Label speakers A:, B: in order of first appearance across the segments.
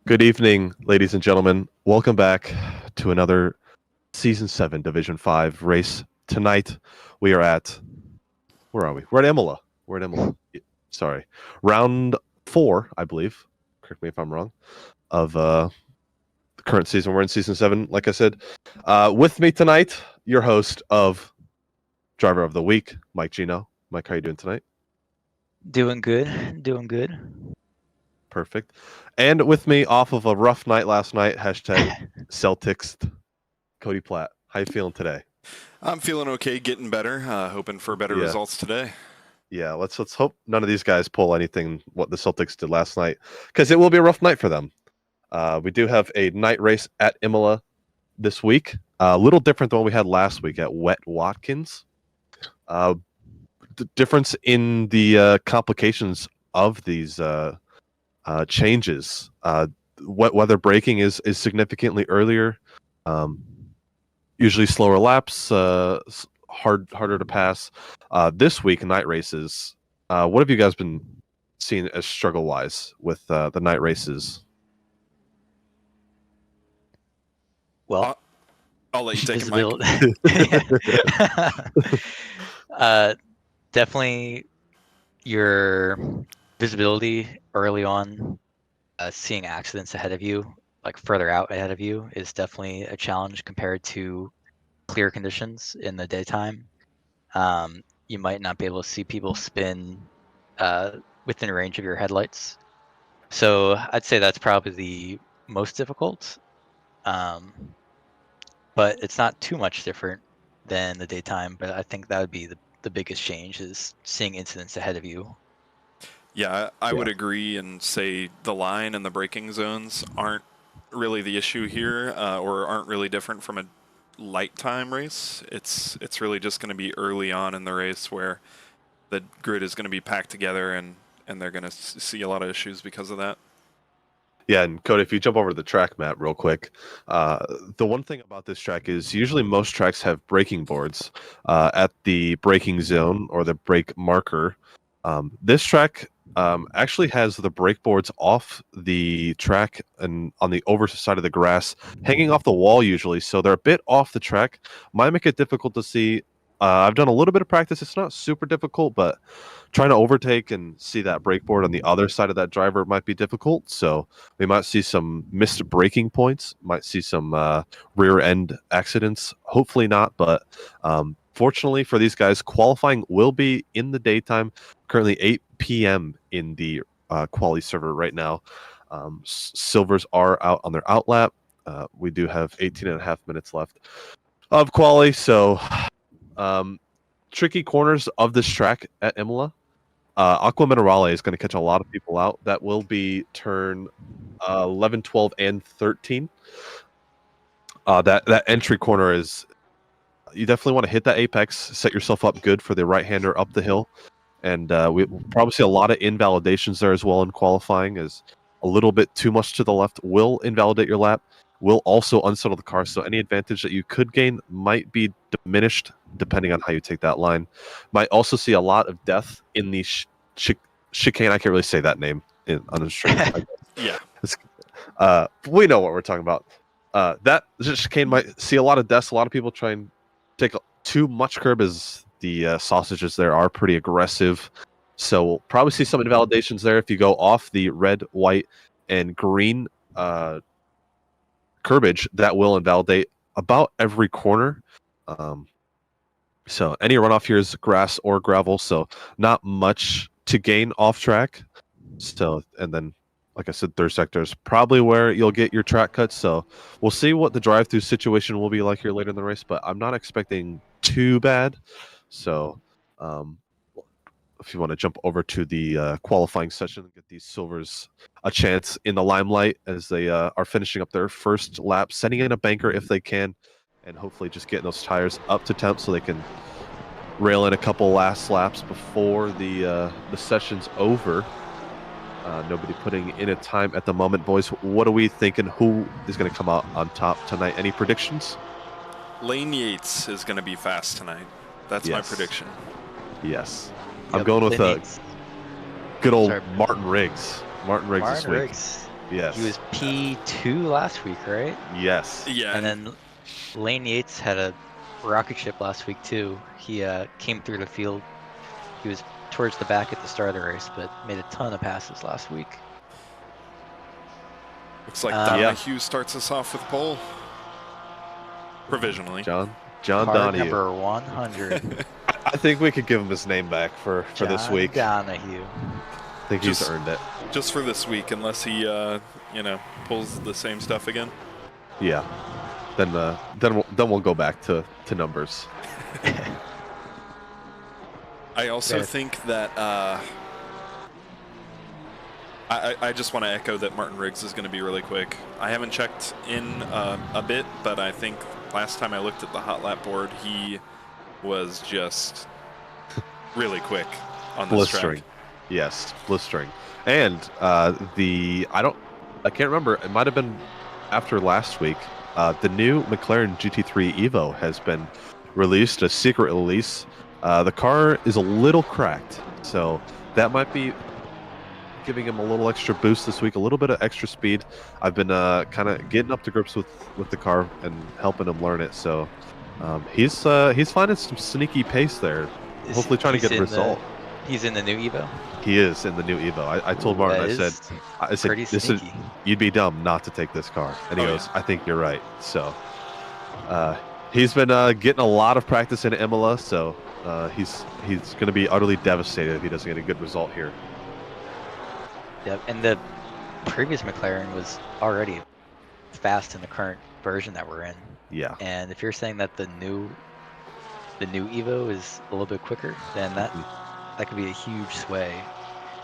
A: Good evening, ladies and gentlemen. Welcome back to another Season 7 Division 5 race. Tonight, we are at... Where are we? We're at Imola. Sorry. Round 4, I believe. Correct me if I'm wrong. Of the current season. We're in Season 7, like I said. With me tonight, your host of Driver of the Week, Mike Gino. Mike, how are you doing tonight?
B: Doing good.
A: Perfect. And with me, off of a rough night last night, hashtag Celtics, Cody Platt. How you feeling today?
C: I'm feeling okay, getting better, hoping for better
A: Yeah.
C: results today.
A: Yeah, let's hope none of these guys pull anything what the Celtics did last night, because it will be a rough night for them. We do have a night race at Imola this week, a little different than what we had last week at Wet Watkins. The difference in the complications of these changes. Wet weather braking is significantly earlier. Usually slower laps, harder to pass. This week, night races. What have you guys been seeing as struggle-wise with the night races?
B: Well,
C: I'll let you take it,
B: Mike. Definitely your visibility early on, seeing accidents ahead of you, like further out ahead of you, is definitely a challenge compared to clear conditions in the daytime. You might not be able to see people spin within range of your headlights. So I'd say that's probably the most difficult. But it's not too much different than the daytime. But I think that would be the biggest change, is seeing incidents ahead of you.
C: Yeah, I would agree and say the line and the braking zones aren't really the issue here, or aren't really different from a light time race. It's really just going to be early on in the race where the grid is going to be packed together, and they're going to see a lot of issues because of that.
A: Yeah, and Cody, if you jump over to the track map real quick, the one thing about this track is usually most tracks have braking boards at the braking zone or the brake marker. This track actually has the brake boards off the track and on the over side of the grass, hanging off the wall usually, so they're a bit off the track. Might make it difficult to see. I've done a little bit of practice. It's not super difficult, but trying to overtake and see that brake board on the other side of that driver might be difficult. So we might see some missed braking points, might see some rear end accidents. Hopefully not, but fortunately for these guys, qualifying will be in the daytime. Currently 8 p.m. in the quali server right now. Silvers are out on their outlap. We do have 18 and a half minutes left of quali, so tricky corners of this track at Imola. Aqua Minerale is going to catch a lot of people out. That will be turn 11, 12, and 13. That entry corner is... You definitely want to hit that apex, set yourself up good for the right-hander up the hill. And we'll probably see a lot of invalidations there as well in qualifying, as a little bit too much to the left will invalidate your lap, will also unsettle the car. So any advantage that you could gain might be diminished depending on how you take that line. Might also see a lot of death in the chicane. I can't really say that name on the street.
C: Yeah.
A: We know what we're talking about. That chicane might see a lot of deaths. A lot of people try and take too much curb, as the sausages there are pretty aggressive. So we'll probably see some invalidations there if you go off the red, white, and green curbage. That will invalidate about every corner. So any runoff here is grass or gravel, so not much to gain off track. So, and then, like I said, third sector is probably where you'll get your track cuts. So we'll see what the drive-through situation will be like here later in the race, but I'm not expecting too bad. So if you want to jump over to the qualifying session and get these silvers a chance in the limelight as they are finishing up their first lap, sending in a banker if they can, and hopefully just getting those tires up to temp so they can rail in a couple last laps before the session's over. Nobody putting in a time at the moment. Boys, what are we thinking? Who is going to come out on top tonight? Any predictions?
C: Lane Yates is going to be fast tonight. That's my prediction.
A: Yes.
B: Yep,
A: I'm going with good old Martin Riggs. Martin Riggs this week.
B: Riggs.
A: Yes.
B: He was P2 last week, right?
A: Yes.
C: Yeah,
B: And then Lane Yates had a rocket ship last week too. He came through the field. He was towards the back at the start of the race, but made a ton of passes last week.
C: looks like
B: Yeah.
C: Donahue starts us off with pole. Provisionally.
A: John
B: Card
A: Donahue.
B: number 100.
A: I think we could give him his name back for this
B: John
A: week.
B: Donahue.
A: I think he's earned it.
C: Just for this week, unless he, pulls the same stuff again.
A: Yeah. Then we'll go back to numbers.
C: I also
B: Yeah.
C: think that I just want to echo that Martin Riggs is going to be really quick. I haven't checked in a bit, but I think last time I looked at the hot lap board, he was just really quick on this
A: Blistering.
C: track.
A: Yes, blistering. And I can't remember. It might have been after last week. The new McLaren GT3 Evo has been released, a secret release. The car is a little cracked, so that might be giving him a little extra boost this week, a little bit of extra speed. I've been kind of getting up to grips with the car and helping him learn it. So he's finding some sneaky pace there. Hopefully trying to get a result.
B: He's in the new Evo.
A: He is in the new Evo. I told Martin, I said,
B: Pretty
A: this
B: sneaky.
A: is, you'd be dumb not to take this car. And he
C: Oh,
A: goes, I think you're right. So he's been getting a lot of practice in Imola, so he's going to be utterly devastated if he doesn't get a good result here.
B: Yep, and the previous McLaren was already fast in the current version that we're in.
A: Yeah.
B: And if you're saying that the new Evo is a little bit quicker, then that could be a huge sway,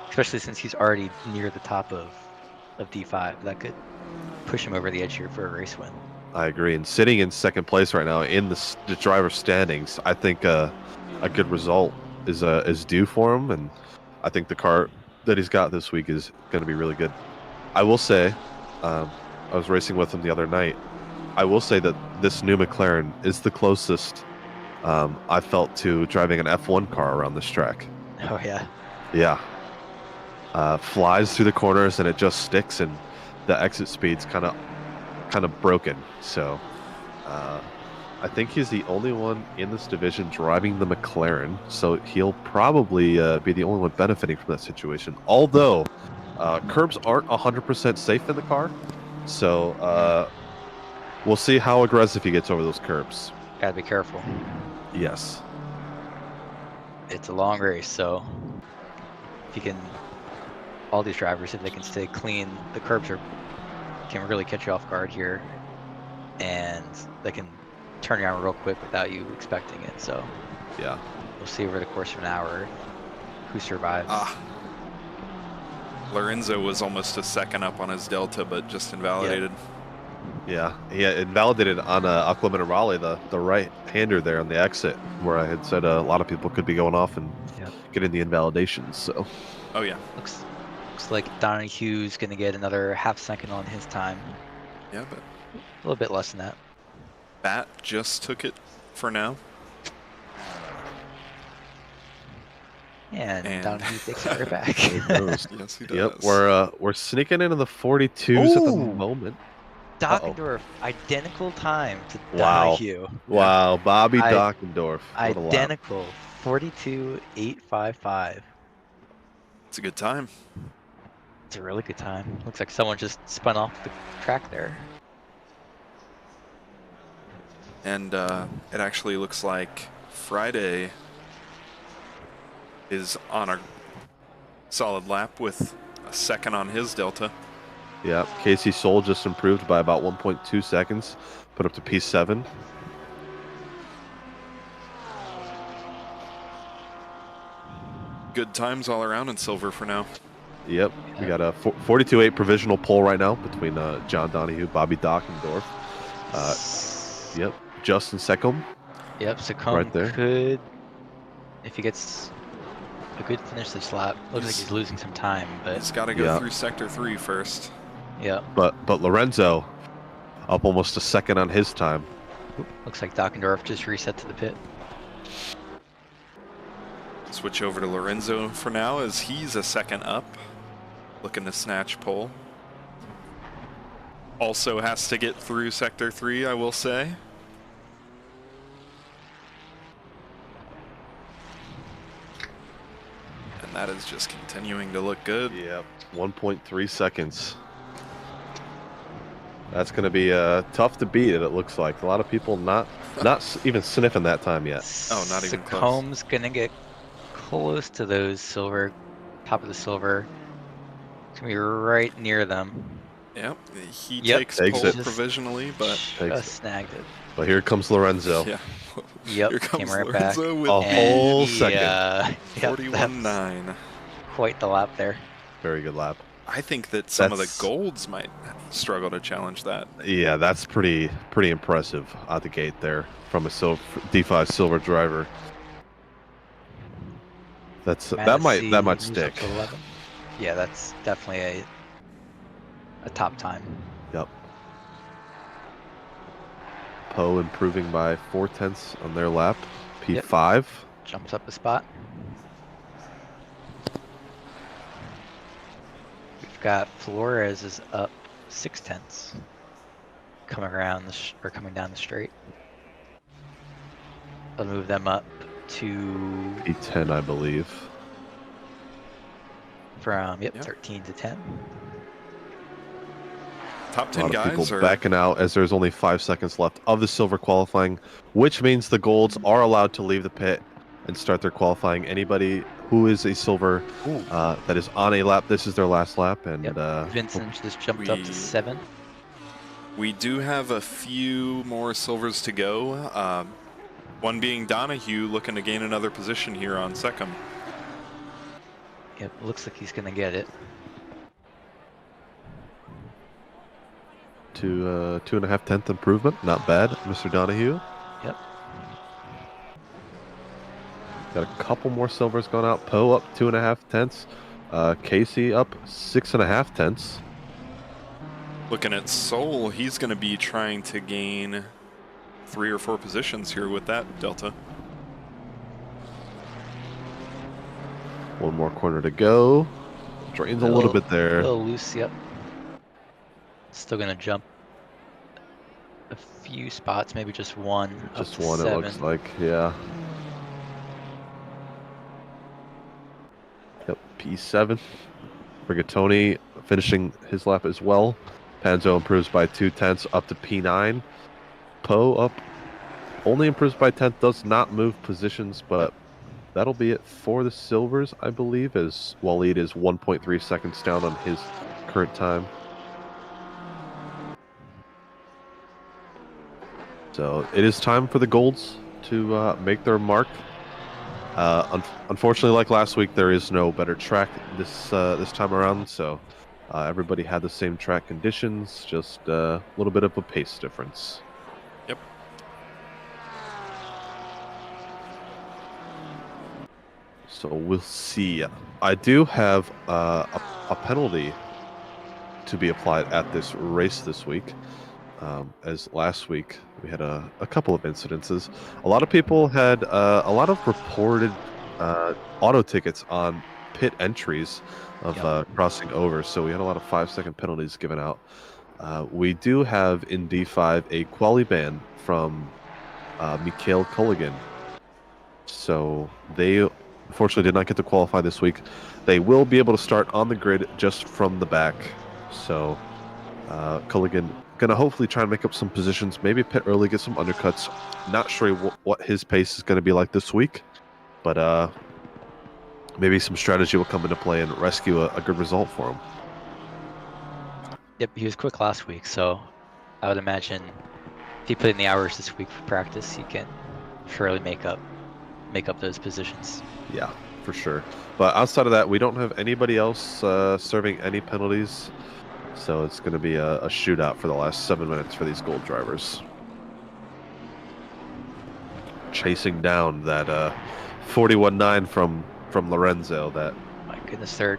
B: especially since he's already near the top of D5. That could push him over the edge here for a race win.
A: I agree. And sitting in second place right now in the driver's standings, I think a good result is due for him. And I think the car that he's got this week is going to be really good. I will say, I was racing with him the other night. I will say that this new McLaren is the closest I felt to driving an F1 car around this track.
B: Oh yeah.
A: Yeah. Flies through the corners and it just sticks, and the exit speed's kind of broken. So I think he's the only one in this division driving the McLaren, so he'll probably be the only one benefiting from that situation. Although curbs aren't 100% safe in the car, so we'll see how aggressive he gets over those curbs.
B: Gotta be careful.
A: Yes.
B: It's a long race, so if you can, all these drivers, if they can stay clean, the curbs can really catch you off guard here, and they can turn around real quick without you expecting it. So
A: Yeah.
B: we'll see over the course of an hour who survives.
C: Lorenzo was almost a second up on his Delta, but just invalidated.
A: Yeah, he invalidated on Aqua Minerale, the right-hander there on the exit, where I had said a lot of people could be going off and getting the invalidations. So,
C: Oh yeah,
B: Looks like Donahue's going to get another half second on his time.
C: yeah, but
B: A little bit less than that.
C: Bat just took it for now.
B: And Donahue takes it right back.
C: Yes, he does.
A: Yep, we're sneaking into the 42s at the
B: Ooh.
A: moment.
B: Dockendorf, identical time to
A: Wow.
B: Donahue.
A: Wow, Bobby
B: I-
A: Dockendorf. What a lap.
B: Identical. 42.855.
C: It's a good time.
B: It's a really good time. Looks like someone just spun off the track there.
C: And it actually looks like Friday is on a solid lap with a second on his Delta.
A: Yeah, Casey Soul just improved by about 1.2 seconds, put up to P7.
C: Good times all around in silver for now.
A: Yep, we got a 42.8 provisional pole right now between John Donahue, Bobby Dockendorf. Yep, Justin Secom.
B: Yep, Secom
A: Right there.
B: could, if he gets a good finish this lap, looks like he's losing some time, but
C: He's got to go
A: Yeah.
C: through Sector 3 first.
B: yeah,
A: But Lorenzo up almost a second on his time.
B: looks like Dockendorf just reset to the pit.
C: Switch over to Lorenzo for now as he's a second up. Looking to snatch pole. also has to get through Sector 3, I will say. And that is just continuing to look good.
A: Yep, 1.3 seconds. That's going to be tough to beat. It looks like a lot of people not even sniffing that time yet.
C: Oh, not even close.
B: Combs gonna get close to those silver, top of the silver. It's gonna be right near them.
C: Yep, he
B: Yep.
C: takes
A: Takes
C: pole
A: it.
C: provisionally, but
B: Just snagged it.
A: But here comes Lorenzo.
C: yeah.
B: Yep,
C: Here comes
B: came right back.
C: Lorenzo with
A: A whole
B: he,
A: second.
B: Yep, that's
C: 41.9.
B: quite the lap there.
A: Very good lap.
C: I think that some of the
A: That's-
C: golds might struggle to challenge that.
A: Yeah, that's pretty impressive out the gate there from a D5 silver driver. That might
B: Manassi moves
A: stick.
B: up to 11. Yeah, that's definitely a top time.
A: Yep. Poe improving by 4/10 on their lap. P5.
B: Jumps up a spot. We've got Flores is up 6/10, coming around coming down the straight. I'll move them up to
A: P10, I believe.
B: from
C: Yep.
B: 13 to 10.
C: Top
A: A
C: 10
A: lot of
C: guys
A: people
C: are
A: backing out as there's only 5 seconds left of the silver qualifying, which means the golds are allowed to leave the pit and start their qualifying. Anybody who is a silver that is on a lap, this is their last lap, and
B: Vincent just jumped up to 7.
C: We do have a few more silvers to go. One being Donahue looking to gain another position here on Secum.
B: Yep, looks like he's gonna get it.
A: to 2.5 improvement. Not bad, Mr. Donahue.
B: Yep.
A: Got a couple more silvers going out. Poe up 2.5. Casey up 6.5.
C: Looking at Soul, he's going to be trying to gain 3 or 4 positions here with that delta.
A: One more corner to go. Drains a little bit
B: A
A: there.
B: little loose, yep. Still gonna jump a few spots, maybe just one.
A: Just
B: up to
A: one,
B: 7.
A: it looks like. Yeah. Yep, P7. Rigatoni finishing his lap as well. Panzo improves by 2/10 up to P9. Poe up only improves by 10, does not move positions, but that'll be it for the silvers, I believe, as Waleed is 1.3 seconds down on his current time. So it is time for the golds to make their mark. Unfortunately, like last week, there is no better track this time around, so everybody had the same track conditions, just a little bit of a pace difference.
C: Yep.
A: So we'll see. I do have a penalty to be applied at this race this week. As last week we had a couple of incidences. A lot of people had a lot of reported auto tickets on pit entries of crossing over, so we had a lot of 5-second penalties given out. We do have in D5 a quali ban from Mikhail Kulligan, so they unfortunately did not get to qualify this week. They will be able to start on the grid just from the back, so Kulligan gonna hopefully try and make up some positions, maybe pit early, get some undercuts. Not sure what his pace is going to be like this week, but maybe some strategy will come into play and rescue a good result for him.
B: Yep, he was quick last week, so I would imagine if he put in the hours this week for practice, he can surely make up those positions.
A: Yeah, for sure. But outside of that, we don't have anybody else serving any penalties. So it's going to be a shootout for the last 7 minutes for these gold drivers. Chasing down that 41.9 from Lorenzo. That,
B: My goodness, they're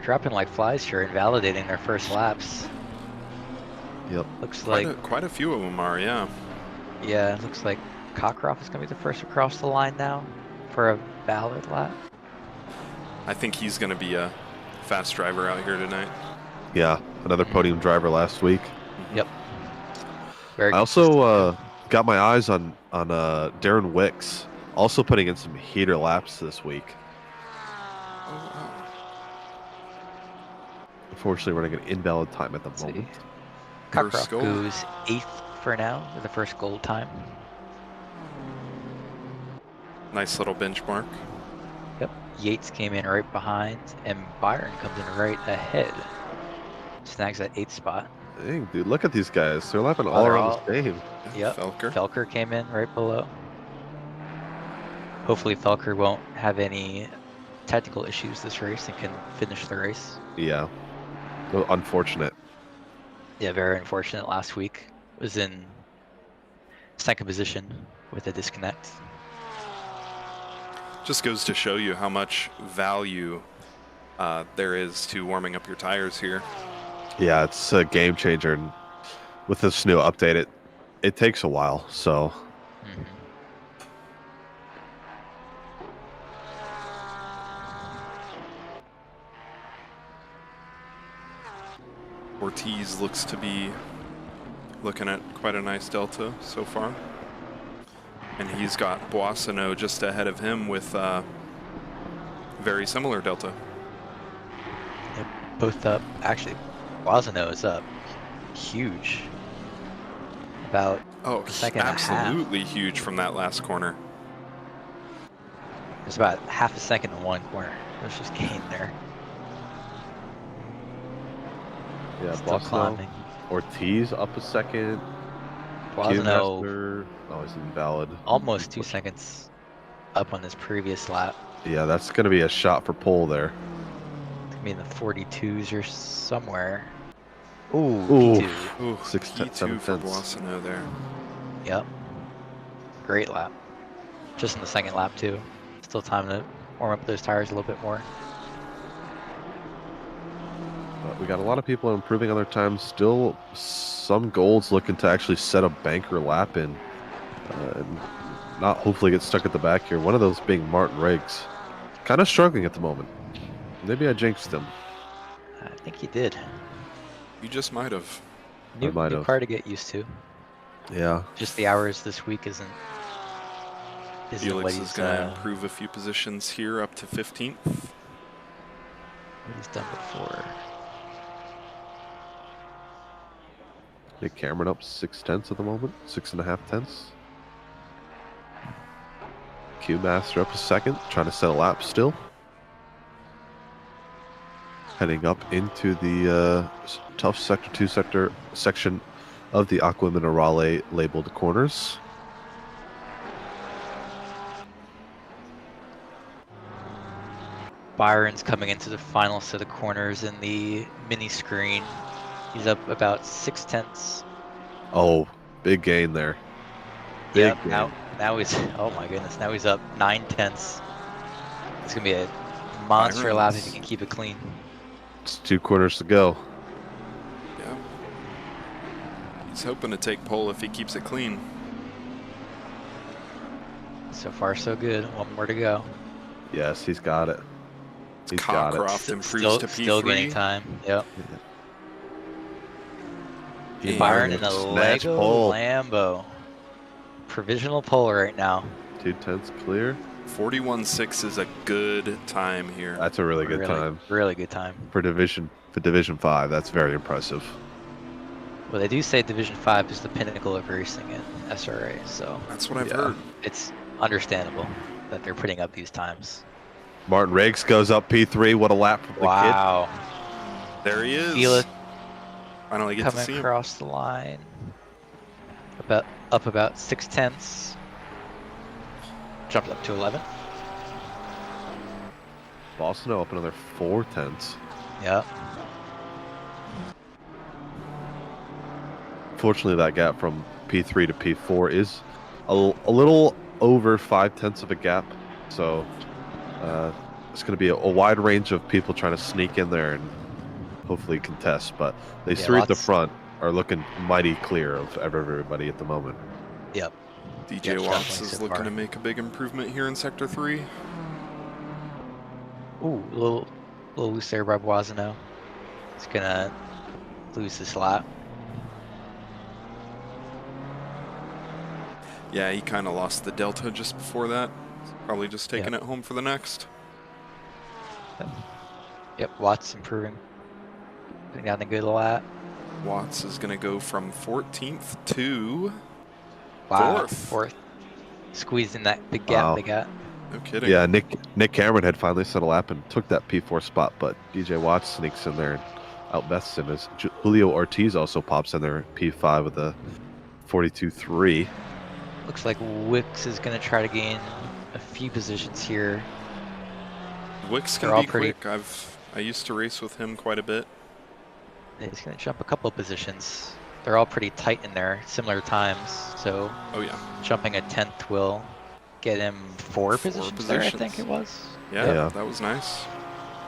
B: dropping like flies here, invalidating their first laps.
A: yep.
B: Looks like
C: Quite a few of them are, yeah.
B: Yeah, it looks like Cockcroft is gonna be the first across the line now for a valid lap.
C: I think he's going to be a fast driver out here tonight.
A: Yeah, another podium driver last week.
B: Yep. Very
A: I
B: consistent.
A: also got my eyes on Darren Wicks, also putting in some heater laps this week.
C: Oh, wow.
A: Unfortunately, running an invalid time at the
B: Let's see.
A: moment.
C: First
B: Cockcroft
C: goal.
B: goes 8th for now with the first gold time.
C: Nice little benchmark.
B: Yep. Yates came in right behind, and Byron comes in right ahead. Snags that 8th spot.
A: Dang, dude, look at these guys. They're lapping
B: Oh,
A: all
B: they're
A: around
B: all-
A: the same.
B: Yep.
C: Felker.
B: Felker came in right below. Hopefully Felker won't have any technical issues this race and can finish the race.
A: Yeah. Well, unfortunate.
B: Yeah, very unfortunate. Last week was in second position with a disconnect.
C: Just goes to show you how much value there is to warming up your tires here.
A: Yeah, it's a game changer. And with this new update, it takes a while. So
B: Mhm.
C: Ortiz looks to be looking at quite a nice delta so far. And he's got Boissonneau just ahead of him with very similar delta.
B: Yep, both up. Actually, Boissonneau is up huge. About
C: Oh,
B: second and a half.
C: absolutely huge from that last corner.
B: There's about half a second in one corner. There's just gain there.
A: yeah,
B: Still
A: Boissonneau,
B: climbing.
A: Ortiz up a second.
B: Boissonneau
A: Master, oh, he's invalid.
B: almost 2 seconds up on his previous lap.
A: Yeah, that's going to be a shot for pole there.
B: It's gonna be in the 42s or somewhere. Ooh,
A: Ooh.
B: P2.
C: Ooh,
A: Six
C: P2
A: 7
C: for
A: tenths.
C: Boissonneau there.
B: Yep. Great lap. Just in the second lap too. Still time to warm up those tires a little bit more.
A: But we got a lot of people improving on their times. Still some golds looking to actually set a banker lap in. And not hopefully get stuck at the back here. One of those being Martin Riggs. Kind of struggling at the moment. Maybe I jinxed him.
B: I think he did.
C: You just might have.
B: New
A: might have.
B: car to get used to.
A: Yeah.
B: Just the hours this week isn't what
C: Felix is
B: he's
C: going to improve a few positions here up to 15th.
B: what he's done before.
A: Nick Cameron up 6 tenths at the moment. 6.5 tenths. Q Master up a second. Trying to set a lap still. Heading up into the tough sector 2 section of the Aqua Minerale labeled corners.
B: Byron's coming into the final set of corners in the mini screen. He's up about 6 tenths.
A: Oh, big gain there. Big
B: Yep,
A: gain.
B: now he's, oh my goodness, now he's up 9 tenths. It's gonna be a monster lap if he can keep it clean.
A: It's 2 corners to go.
C: Yeah. He's hoping to take pole if he keeps it clean.
B: So far so good, one more to go.
A: Yes, he's got it. He's got it.
C: Cockcroft improves to P3.
B: Still gaining time, yep.
A: He
B: Byron
A: might
B: in a
A: snatch
B: Lego
A: pole.
B: Lambo. Provisional pole right now.
A: 2 tenths clear.
C: 41.6 is a good time here.
A: That's a really good time
B: Really good time.
A: for Division 5. That's very impressive.
B: Well, they do say Division 5 is the pinnacle of racing in SRA, so
C: That's what I've
A: Yeah.
C: heard.
B: it's understandable that they're putting up these times.
A: Martin Riggs goes up P3. What a lap from the
B: Wow.
C: There he is.
B: Feel it
C: Finally get to
B: coming
C: see him.
B: across the line. Up about 6 tenths. Jumped up to 11.
A: kid. Boston up another 4 tenths.
B: Yep.
A: Fortunately, that gap from P3 to P4 is a little over 5 tenths of a gap. So it's going to be a wide range of people trying to sneak in there and hopefully contest. But they
B: Yeah,
A: three at the
B: lots-
A: front are looking mighty clear of everybody at the moment.
B: Yep.
C: DJ
B: Yeah,
C: Watts
B: definitely
C: is
B: so
C: looking
B: far.
C: to make a big improvement here in Sector 3.
B: Ooh, a little loose there by Boissonneau. He's gonna lose this lap.
C: Yeah, he kind of lost the delta just before that. Probably just taking
B: Yep.
C: it home for the next.
B: Yep, Watts improving. Putting down the good lap.
C: Watts is going to go from 14th to
B: Wow,
C: 4th.
B: fourth. Squeezing that big gap
A: Wow.
B: they got.
C: No kidding.
A: Yeah, Nick Cameron had finally set a lap and took that P4 spot, but DJ Watts sneaks in there and outbests him as Julio Ortiz also pops in there at P5 with a 42.3.
B: Looks like Wicks is going to try to gain a few positions here.
C: Wicks
B: They're
C: can
B: all
C: be
B: pretty-
C: quick. I used to race with him quite a bit.
B: He's going to jump a couple of positions. They're all pretty tight in there, similar times. So
C: Oh yeah.
B: jumping a 10th will get him four positions there, I think it was.
C: Yeah,
A: Yeah.
C: that was nice.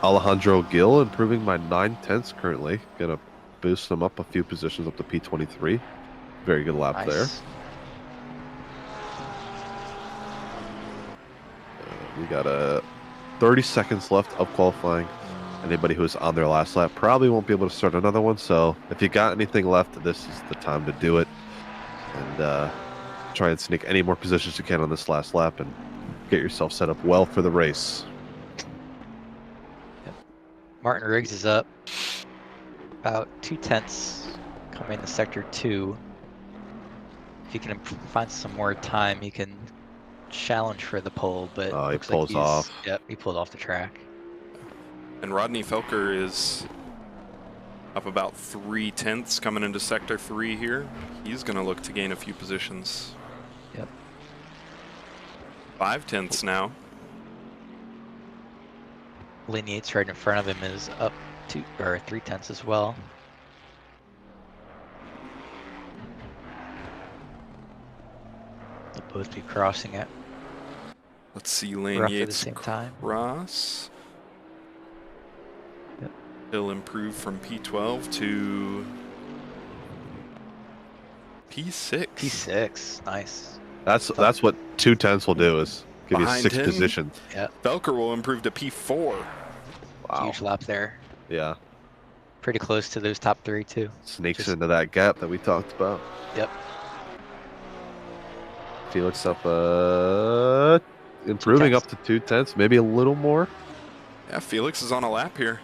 A: Alejandro Gil improving by 9/10 currently. Gonna boost him up a few positions up to P23. Very good lap there.
B: Nice.
A: We got 30 seconds left of qualifying. Anybody who's on their last lap probably won't be able to start another one. So if you got anything left, this is the time to do it. And try and sneak any more positions you can on this last lap and get yourself set up well for the race.
B: Martin Riggs is up about 2/10 coming to sector 2. If he can find some more time, he can challenge for the pole, but
A: Oh, he
B: looks
A: pulls
B: like he's,
A: off.
B: Yep, he pulled off the track.
C: And Rodney Felker is up about 3/10 coming into sector 3 here. He's going to look to gain a few positions.
B: Yep.
C: 5/10 now.
B: Lane Yates right in front of him is up 3/10 as well. They'll both be crossing it
C: Let's see Lane
B: roughly the
C: Yates
B: same time.
C: cross.
B: Yep.
C: He'll improve from P12 to P6.
B: P6, nice.
A: That's what 2/10 will do, is give you
C: Behind
A: 6
C: him?
A: positions.
C: Felker will improve to P4.
A: Wow.
B: Huge lap there.
A: Yeah.
B: Pretty close to those top 3 too.
A: Sneaks
B: Just-
A: into that gap that we talked about.
B: Yep.
A: Felix up improving up to 2/10, maybe a little more.
C: Yeah, Felix is on a lap here.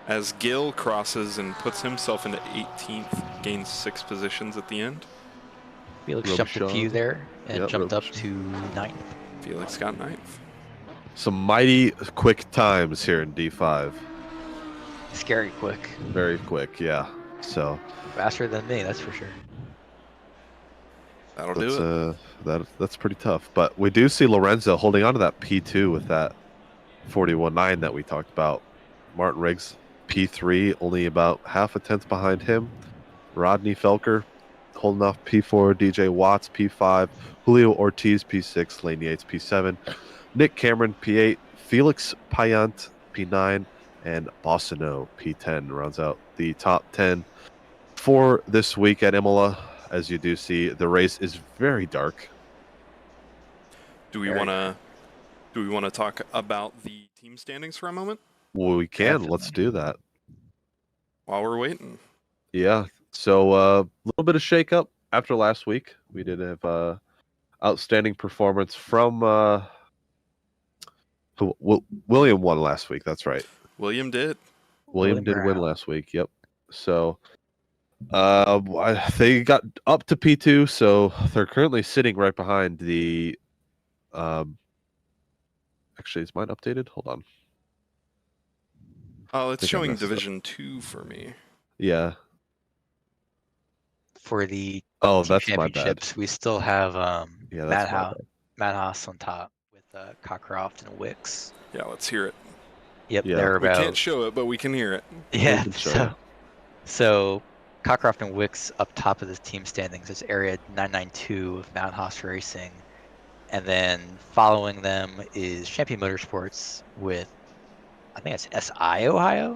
C: As Gil crosses and puts himself into 18th, gains 6 positions at the end.
B: Felix jumped a few
A: Robichaud.
B: there and
A: Yep,
B: jumped up
A: Robichaud.
B: to 9th.
C: Felix got 9th.
A: Some mighty quick times here in D5.
B: Scary quick.
A: Very quick, yeah. So
B: Faster than me, that's for sure.
C: That'll
A: that's
C: do it.
A: that's pretty tough. But we do see Lorenzo holding on to that P2 with that 41.9 that we talked about. Martin Riggs P3, only about half a tenth behind him. Rodney Felker holding off P4, DJ Watts P5, Julio Ortiz P6, Lane Yates P7, Nick Cameron P8, Felix Payant P9, and Bossino P10 rounds out the top 10 for this week at Imola. As you do see, the race is very dark.
C: Do we want to talk about the team standings for a moment
A: Well, we can.
B: Definitely.
A: Let's do that.
C: while we're waiting?
A: Yeah. So a little bit of shakeup after last week. We did have outstanding performance from William won last week. That's right.
C: William did.
A: William did win
B: Brown.
A: last week. Yep. So they got up to P2, so they're currently sitting right behind the actually, is mine updated? Hold on.
C: Oh, it's
A: Think I
C: showing
A: messed up.
C: Division 2 for me.
A: Yeah.
B: For the
A: Oh,
B: team
A: that's my bad.
B: championships, we still have
A: Yeah,
B: Matt
A: that's my bad.
B: Haas on top with Cockcroft and Wicks.
C: Yeah, let's hear it.
B: Yep,
A: Yeah.
B: they're
C: We
B: about
C: can't show it, but we can hear it.
B: yeah.
A: can show
B: So,
A: it.
B: so Cockcroft and Wicks up top of this team standings. It's area 992 of Mount Haas Racing, and then following them is Champion Motorsports with I think it's SI Ohio.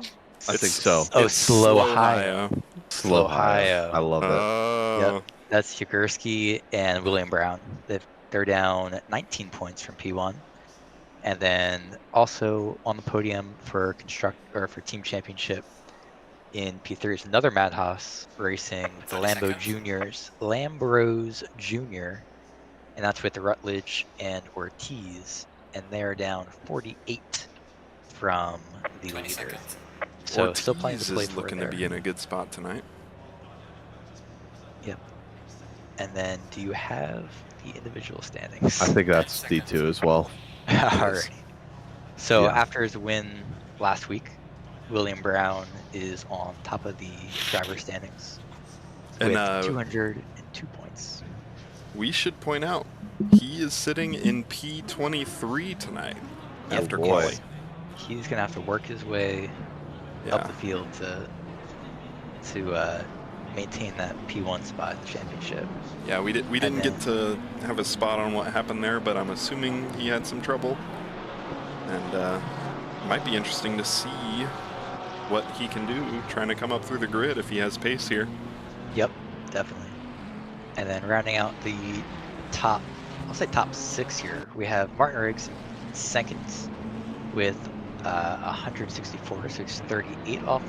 A: I think so.
B: Oh,
C: It's
B: Slow Ohio.
A: Slow
B: Ohio.
A: I love it.
C: Oh,
B: That's Jagursky and William Brown. They're down 19 points from P1. And then also on the podium for team championship in P3 is another Matt Haas Racing, the
C: 30
B: Lambo
C: seconds.
B: Juniors, Lambros Junior, and that's with Rutledge and Ortiz, and they're down 48 from the
D: 20
B: leader.
D: seconds.
B: So still plenty to
C: Ortiz
B: play
C: is
B: for
C: looking
B: there.
C: to be in a good spot tonight.
B: Yep. And then, do you have the individual standings?
A: I think that's
D: 10 seconds.
A: D2 as well.
B: Alright. So
A: Yeah.
B: after his win last week, William Brown is on top of the driver standings
C: And
B: with 202 points.
C: we should point out he is sitting in P23 tonight
B: Yep,
C: after
A: boy.
C: quali.
B: He's gonna have to work his way up
C: Yeah.
B: the field to maintain that P1 spot in the championship.
C: Yeah, we didn't
B: And
C: get to have a spot on what happened there, but I'm assuming he had some trouble. And it might be interesting to see what he can do trying to come up through the grid if he has pace here.
B: Yep, definitely. And then rounding out the top, I'll say top 6 here, we have Martin Riggs in second with 164, so he's 38 off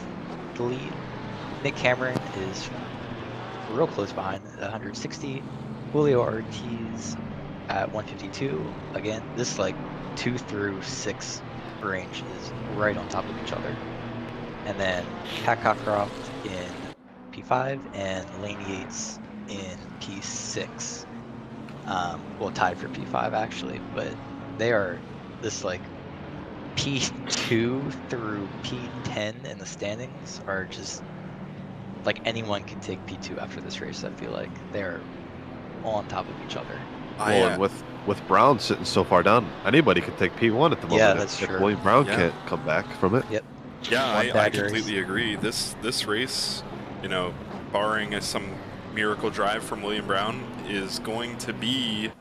B: the lead. Nick Cameron is real close behind, 160. Julio Ortiz at 152. Again, this like 2 through 6 range is right on top of each other. And then Pat Cockcroft in P5 and Lane Yates in P6. Well, tied for P5 actually, but they are this like P2 through P10 in the standings are just like anyone can take P2 after this race. I feel like they're all on top of each other.
A: Well, and with Brown sitting so far down, anybody could take P1 at the moment.
B: Yeah,
A: if-
B: that's
A: if
B: true.
A: William Brown
C: Yeah.
A: can't come back from it.
B: Yep.
C: Yeah,
B: One
C: I
B: bad race.
C: completely agree. This race, you know, barring some miracle drive from William Brown, is going to be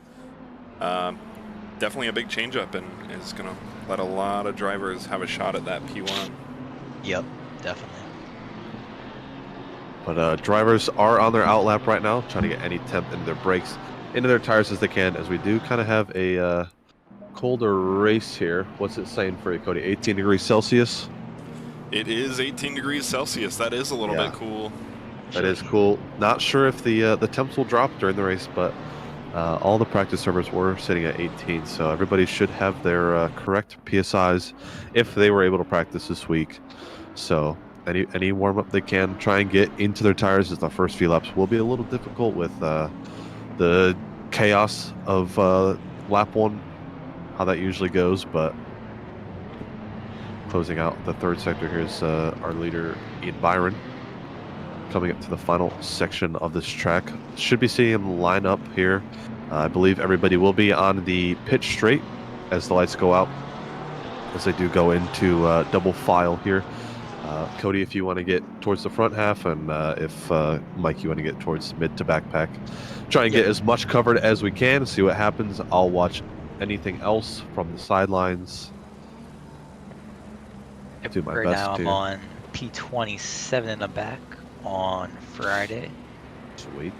C: definitely a big changeup and is going to let a lot of drivers have a shot at that P1.
B: Yep, definitely.
A: But drivers are on their outlap right now, trying to get any temp into their brakes, into their tires as they can, as we do kind of have a colder race here. What's it saying for you, Cody? 18 degrees Celsius?
C: It is 18 degrees Celsius. That is a little
A: Yeah.
C: bit cool.
A: That is cool. Not sure if the temps will drop during the race, but all the practice servers were sitting at 18, so everybody should have their correct PSIs if they were able to practice this week. So any warm up they can try and get into their tires as the first few laps will be a little difficult with the chaos of lap 1, how that usually goes. But closing out the third sector, here's our leader Ian Byron coming up to the final section of this track. Should be seeing him line up here. I believe everybody will be on the pit straight as the lights go out, as they do go into double file here. Cody, if you want to get towards the front half, and if Mike, you want to get towards mid to backpack, try and get as much covered as we can, see what happens. I'll watch anything else from the sidelines.
B: Yep,
A: Do my
B: right
A: best
B: now I'm
A: to-
B: on P27 in the back on Friday.
A: Sweet.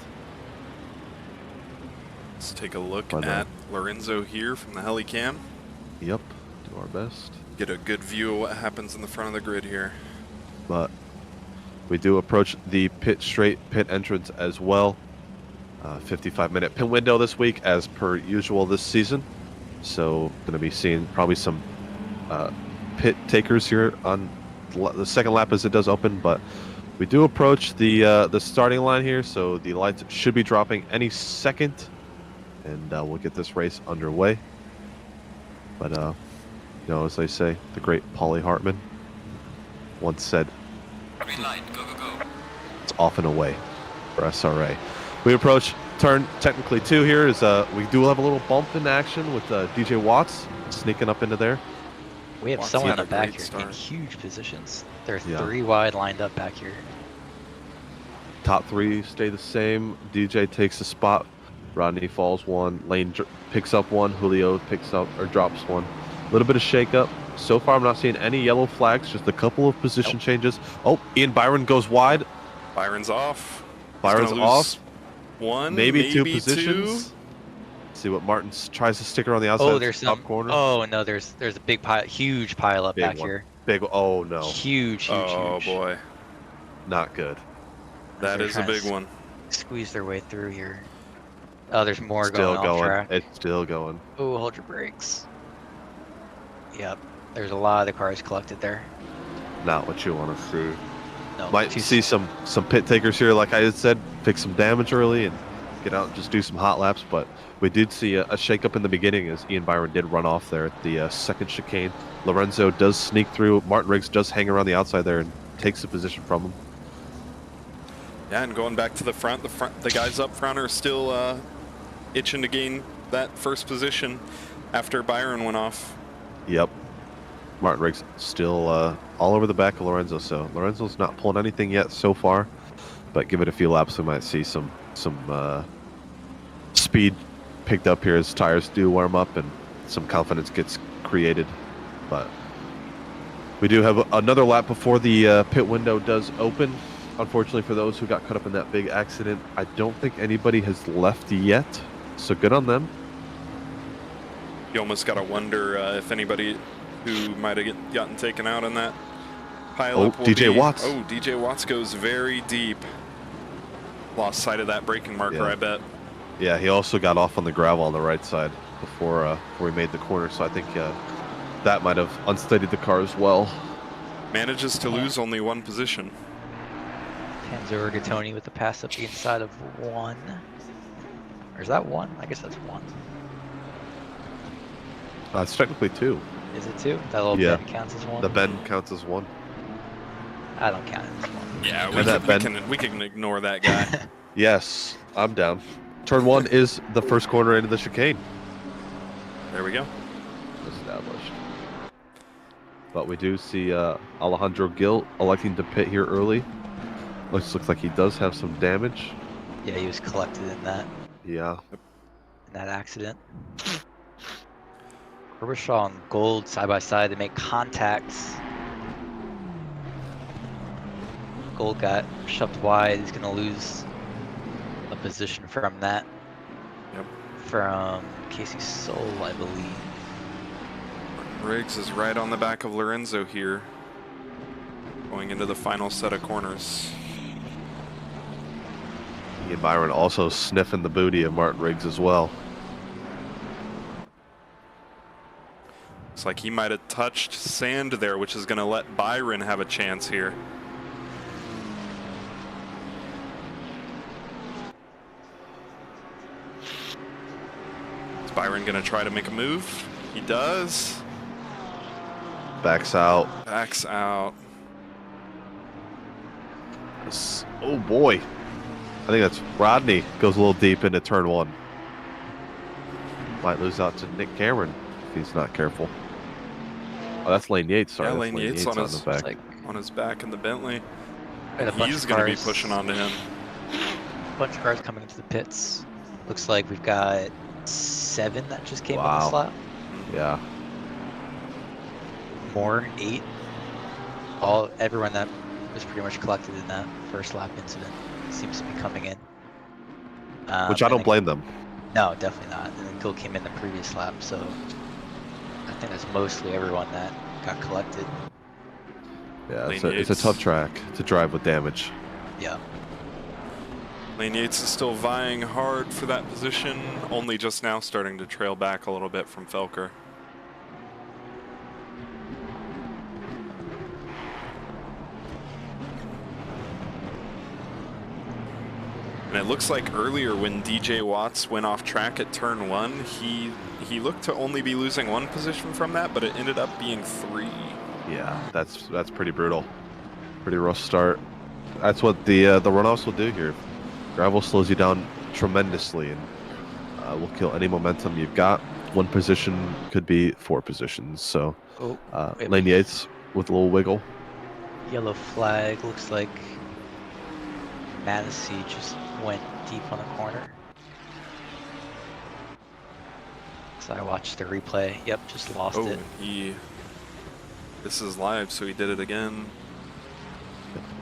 C: Let's take a look
A: But,
C: at Lorenzo here from the Helicam.
A: Yep, do our best.
C: Get a good view of what happens in the front of the grid here.
A: But we do approach the pit straight pit entrance as well. 55-minute pit window this week, as per usual this season. So going to be seeing probably some pit takers here on the second lap as it does open. But we do approach the starting line here, so the lights should be dropping any second, and we'll get this race underway. But you know, as they say, the great Paulie Hartman once said,
D: Green light, go, go, go.
A: it's off and away for SRA. We approach turn technically 2 here. Is we do have a little bump in action with DJ Watts sneaking up into there.
B: We have
C: Watts
B: someone in
C: had
B: the
C: a
B: back
C: great
B: here in
C: start.
B: huge positions. There are
A: Yeah.
B: 3 wide lined up back here.
A: Top 3 stay the same. DJ takes a spot. Rodney falls 1. Lane picks up 1. Julio picks up or drops 1. A little bit of shake up. So far, I'm not seeing any yellow flags. Just a couple of position changes. Oh, Ian Byron goes wide.
C: Byron's off. He's
A: Byron's
C: gonna lose
A: off.
C: One,
A: Maybe 2 positions. See what Martin tries to stick her on the outside.
B: Oh, there's
A: top
B: some.
A: corner.
B: Oh no, there's a big pile, huge pile up
A: Big
B: back
A: one.
B: here.
A: Big. Oh no,
B: Huge.
C: Oh boy,
A: not good.
C: that
B: They're
C: is a
B: trying to
C: big one.
B: Squeeze their way through here. Oh, there's more
A: Still
B: going off track.
A: It's still going.
B: Oh, hold your brakes. Yep. There's a lot of the cars collected there.
A: Not what you want to see.
B: No,
A: Might see some pit takers here, like I had said, fix some damage early and get out and just do some hot laps. But we did see a shakeup in the beginning as Ian Byron did run off there at the second chicane. Lorenzo does sneak through. Martin Riggs does hang around the outside there and takes the position from him.
C: Yeah, and going back to the front, the guys up front are still itching to gain that first position after Byron went off.
A: Yep. Martin Riggs still all over the back of Lorenzo, so Lorenzo's not pulling anything yet so far, but give it a few laps, we might see some speed picked up here as tires do warm up and some confidence gets created. But we do have another lap before the pit window does open. Unfortunately for those who got caught up in that big accident, I don't think anybody has left yet, so good on them.
C: You almost got to wonder if anybody who might have gotten taken out in that pileup.
A: Oh, DJ Watts.
C: Oh, DJ Watts goes very deep. Lost sight of that braking marker,
A: Yeah.
C: I bet.
A: Yeah, he also got off on the gravel on the right side before we made the corner, so I think that might have unsteadied the car as well.
C: Manages to lose only one position.
B: Hands over to Tony with the pass up the inside of 1. Or is that 1? I guess that's 1.
A: It's technically 2.
B: Is it 2? That little
A: Yeah.
B: bend counts as 1?
A: The bend counts as 1.
B: I don't count it as 1.
C: Yeah, we can ignore that guy.
A: Yes, I'm down. Turn 1 is the first corner into the chicane.
C: There we go.
A: Established. But we do see Alejandro Gil electing to pit here early. Looks like he does have some damage.
B: Yeah, he was collected in
A: Yeah.
B: that accident. Herbishaw and Gold side by side. They make contacts. Gold got shoved wide. He's gonna lose a position from that.
C: Yep.
B: From Casey Soul, I believe.
C: Riggs is right on the back of Lorenzo here. Going into the final set of corners.
A: Ian Byron also sniffing the booty of Martin Riggs as well.
C: Looks like he might have touched sand there, which is going to let Byron have a chance here. Is Byron going to try to make a move? He does.
A: Backs out.
C: Backs out.
A: Oh boy. I think that's Rodney. Goes a little deep into turn 1. Might lose out to Nick Cameron if he's not careful. Oh, that's Lane Yates. Sorry,
C: Yeah,
A: that's
C: Lane Yates on his
A: the back.
B: Like,
C: on his back in the Bentley.
B: and a bunch
C: He's
B: of
C: going to be
B: cars-
C: pushing onto him.
B: bunch of cars coming into the pits. Looks like we've got 7 that just came on
A: Wow.
B: this lap.
A: Yeah.
B: More, 8. Everyone that was pretty much collected in that first lap incident seems to be coming in.
A: Which I don't blame them.
B: No, definitely not. And then Gil came in the previous lap, so I think that's mostly everyone that got collected.
A: Yeah,
C: Lane
A: it's a
C: Yates.
A: tough track to drive with damage.
B: Yeah.
C: Lane Yates is still vying hard for that position, only just now starting to trail back a little bit from Felker. And it looks like earlier when DJ Watts went off track at turn 1, he looked to only be losing 1 position from that, but it ended up being 3.
A: Yeah, that's pretty brutal. Pretty rough start. That's what the runoffs will do here. Gravel slows you down tremendously and will kill any momentum you've got. 1 position could be 4 positions. So
B: Oh, wait,
A: Lane Yates with a little wiggle.
B: yellow flag. Looks like Madison just went deep on the corner. So I watched the replay. Yep, just lost
C: Oh,
B: it.
C: this is live, so he did it again.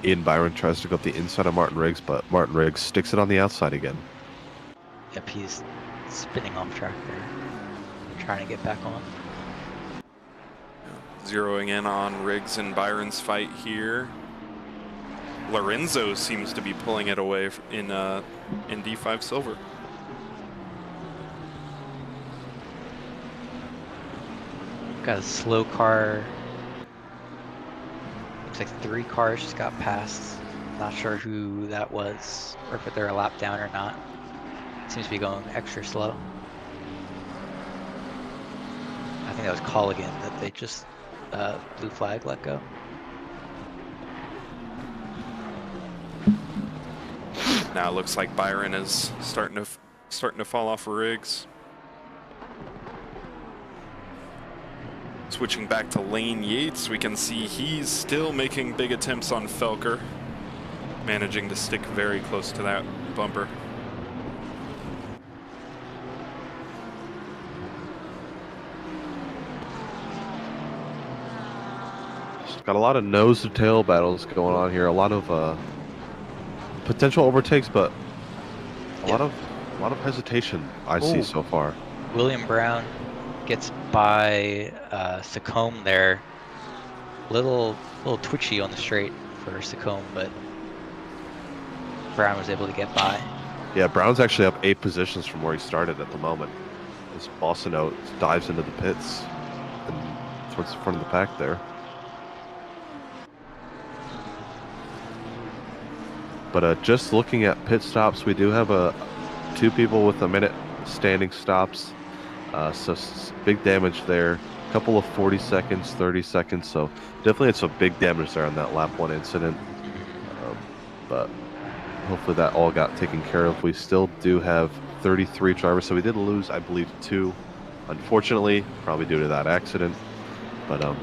A: Ian Byron tries to go up the inside of Martin Riggs, but Martin Riggs sticks it on the outside again.
B: Yep, he's spinning off track there, trying to get back on.
C: Zeroing in on Riggs and Byron's fight here. Lorenzo seems to be pulling it away in D5 Silver.
B: Got a slow car. Looks like 3 cars just got passed. Not sure who that was, or if they're a lap down or not. Seems to be going extra slow. I think that was Colligan that they just blue flag let go.
C: Now it looks like Byron is starting to fall off of rigs. Switching back to Lane Yates, we can see he's still making big attempts on Felker, managing to stick very close to that bumper.
A: Got a lot of nose to tail battles going on here. A lot of potential overtakes, but a lot of hesitation I see so far.
B: William Brown gets by Sacombe there. Little twitchy on the straight for Sacombe, but Brown was able to get by.
A: Yeah, Brown's actually up 8 positions from where he started at the moment. As Bossino dives into the pits and towards the front of the pack there. But just looking at pit stops, we do have 2 people with a minute standing stops. So big damage there. A couple of 40 seconds, 30 seconds. So definitely it's a big damage there on that lap 1 incident. But hopefully that all got taken care of. We still do have 33 drivers. So we did lose, I believe, 2. Unfortunately, probably due to that accident. But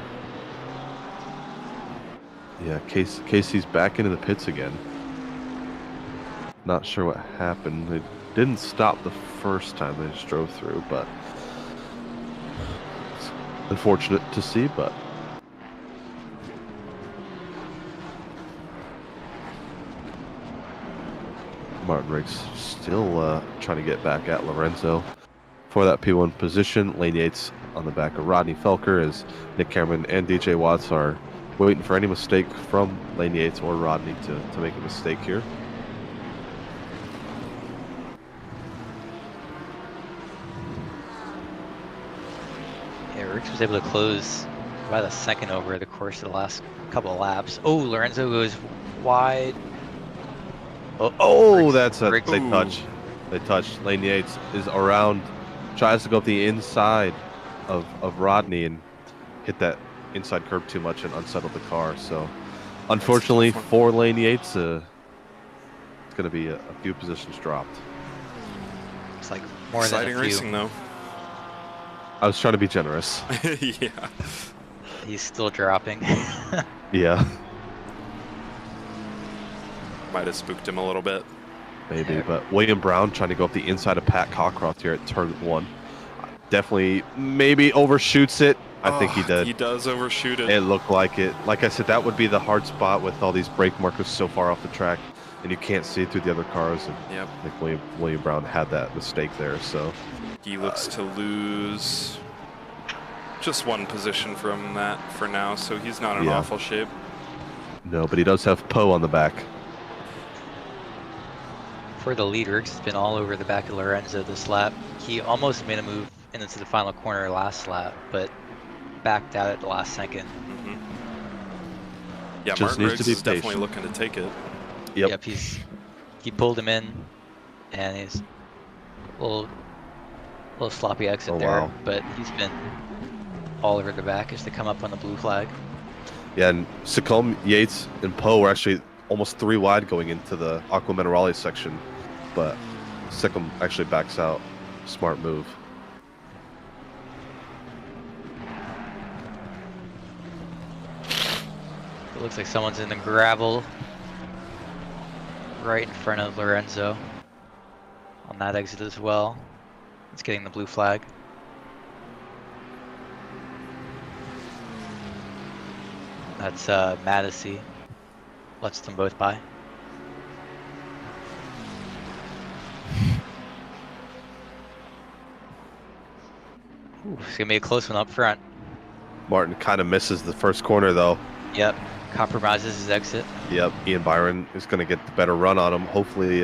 A: yeah, Casey's back into the pits again. Not sure what happened. They didn't stop the first time they just drove through, but it's unfortunate to see, but Martin Riggs still trying to get back at Lorenzo for that P1 position. Lane Yates on the back of Rodney Felker as Nick Cameron and DJ Watts are waiting for any mistake from Lane Yates or Rodney to make a mistake here.
B: Riggs was able to close about a second over the course of the last couple of laps. Oh, Lorenzo goes wide.
A: Oh,
B: Riggs,
A: that's a
B: Riggs.
A: they touch. They touch. Lane Yates is around, tries to go up the inside of Rodney and hit that inside curb too much and unsettled the car. So, unfortunately for Lane Yates, it's going to be a few positions dropped.
B: It's like more
C: Exciting
B: than a few.
C: racing though.
A: I was trying to be generous.
C: Yeah.
B: He's still dropping.
A: Yeah,
C: Might have spooked him a little bit.
A: maybe. But William Brown trying to go up the inside of Pat Cockcroft here at turn 1. Definitely, maybe overshoots it. I think he did.
C: He does overshoot it.
A: It looked like it. Like I said, that would be the hard spot with all these brake markers so far off the track, and you can't see through the other cars. And
C: Yep.
A: I think William Brown had that mistake there. So
C: He looks to lose just 1 position from that for now, so he's not in awful shape.
A: no, but he does have Poe on the back.
B: For the lead, Riggs has been all over the back of Lorenzo this lap. He almost made a move into the final corner last lap, but backed out at the last second.
C: Mm-hmm. Yeah,
A: Just
C: Martin
A: needs to
C: Riggs
A: be
C: is definitely
A: patient.
C: looking to take it.
A: Yep.
B: He pulled him in, and he's a little sloppy exit there,
A: wow.
B: but he's been all over the back as they come up on the blue flag.
A: Yeah, and Sacombe, Yates, and Poe were actually almost 3 wide going into the Aqua Minerale section, but Sacombe actually backs out. Smart move.
B: It looks like someone's in the gravel right in front of Lorenzo on that exit as well. It's getting the blue flag. That's Madison. Lets them both by. Ooh, it's gonna be a close one up front.
A: Martin kind of misses the first corner though.
B: Yep, compromises his exit.
A: Yep, Ian Byron is going to get the better run on him. Hopefully,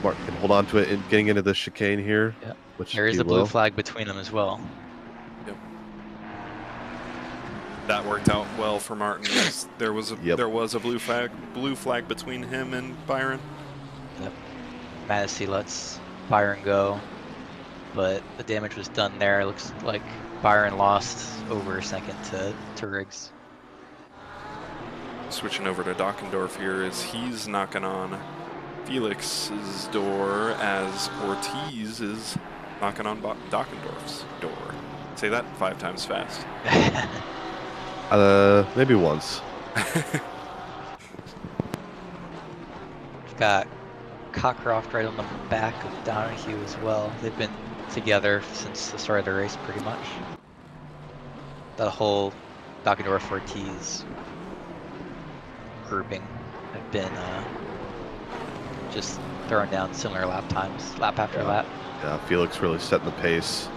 A: Martin can hold on to it and getting into the chicane here.
B: Yep.
A: Which
B: There is
A: he
B: a blue
A: will.
B: flag between them as well.
C: Yep. That worked out well for Martin. There was a
A: Yep.
C: there was a blue flag between him and Byron.
B: Yep. Madison lets Byron go, but the damage was done there. It looks like Byron lost over a second to Riggs.
C: Switching over to Dockendorf here as he's knocking on Felix's door as Ortiz is knocking on Dockendorf's door. Say that 5 times fast.
A: Maybe once.
B: We've got Cockcroft right on the back of Donahue as well. They've been together since the start of the race, pretty much. The whole Dockendorf Ortiz grouping have been just throwing down similar lap times, lap after lap.
A: Yeah, Felix really setting the pace.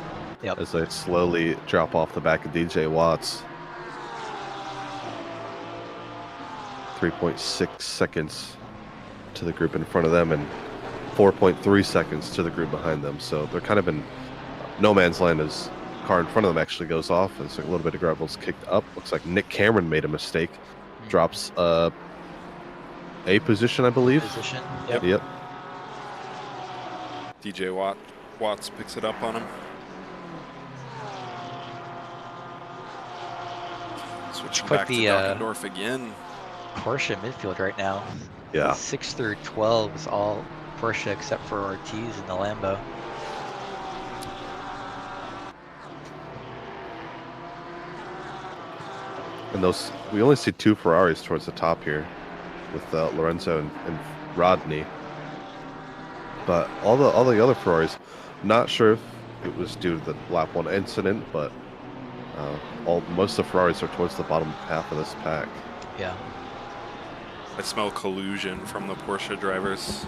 B: Yep.
A: As they slowly drop off the back of DJ Watts. 3.6 seconds to the group in front of them and 4.3 seconds to the group behind them. So they're kind of in no man's land as the car in front of them actually goes off. As a little bit of gravel's kicked up. Looks like Nick Cameron made a mistake. Drops a position, I believe.
B: Position.
A: Yep.
C: DJ Watts picks it up on him. Switching
B: Quite
C: back to
B: the,
C: Dockendorf again.
B: Porsche midfield right now.
A: Yeah.
B: 6 through 12 is all Porsche except for Ortiz and the Lambo.
A: And those, we only see 2 Ferraris towards the top here with Lorenzo and Rodney. But all the other Ferraris, not sure if it was due to the lap 1 incident, but most of the Ferraris are towards the bottom half of this pack.
B: Yeah.
C: I smell collusion from the Porsche drivers.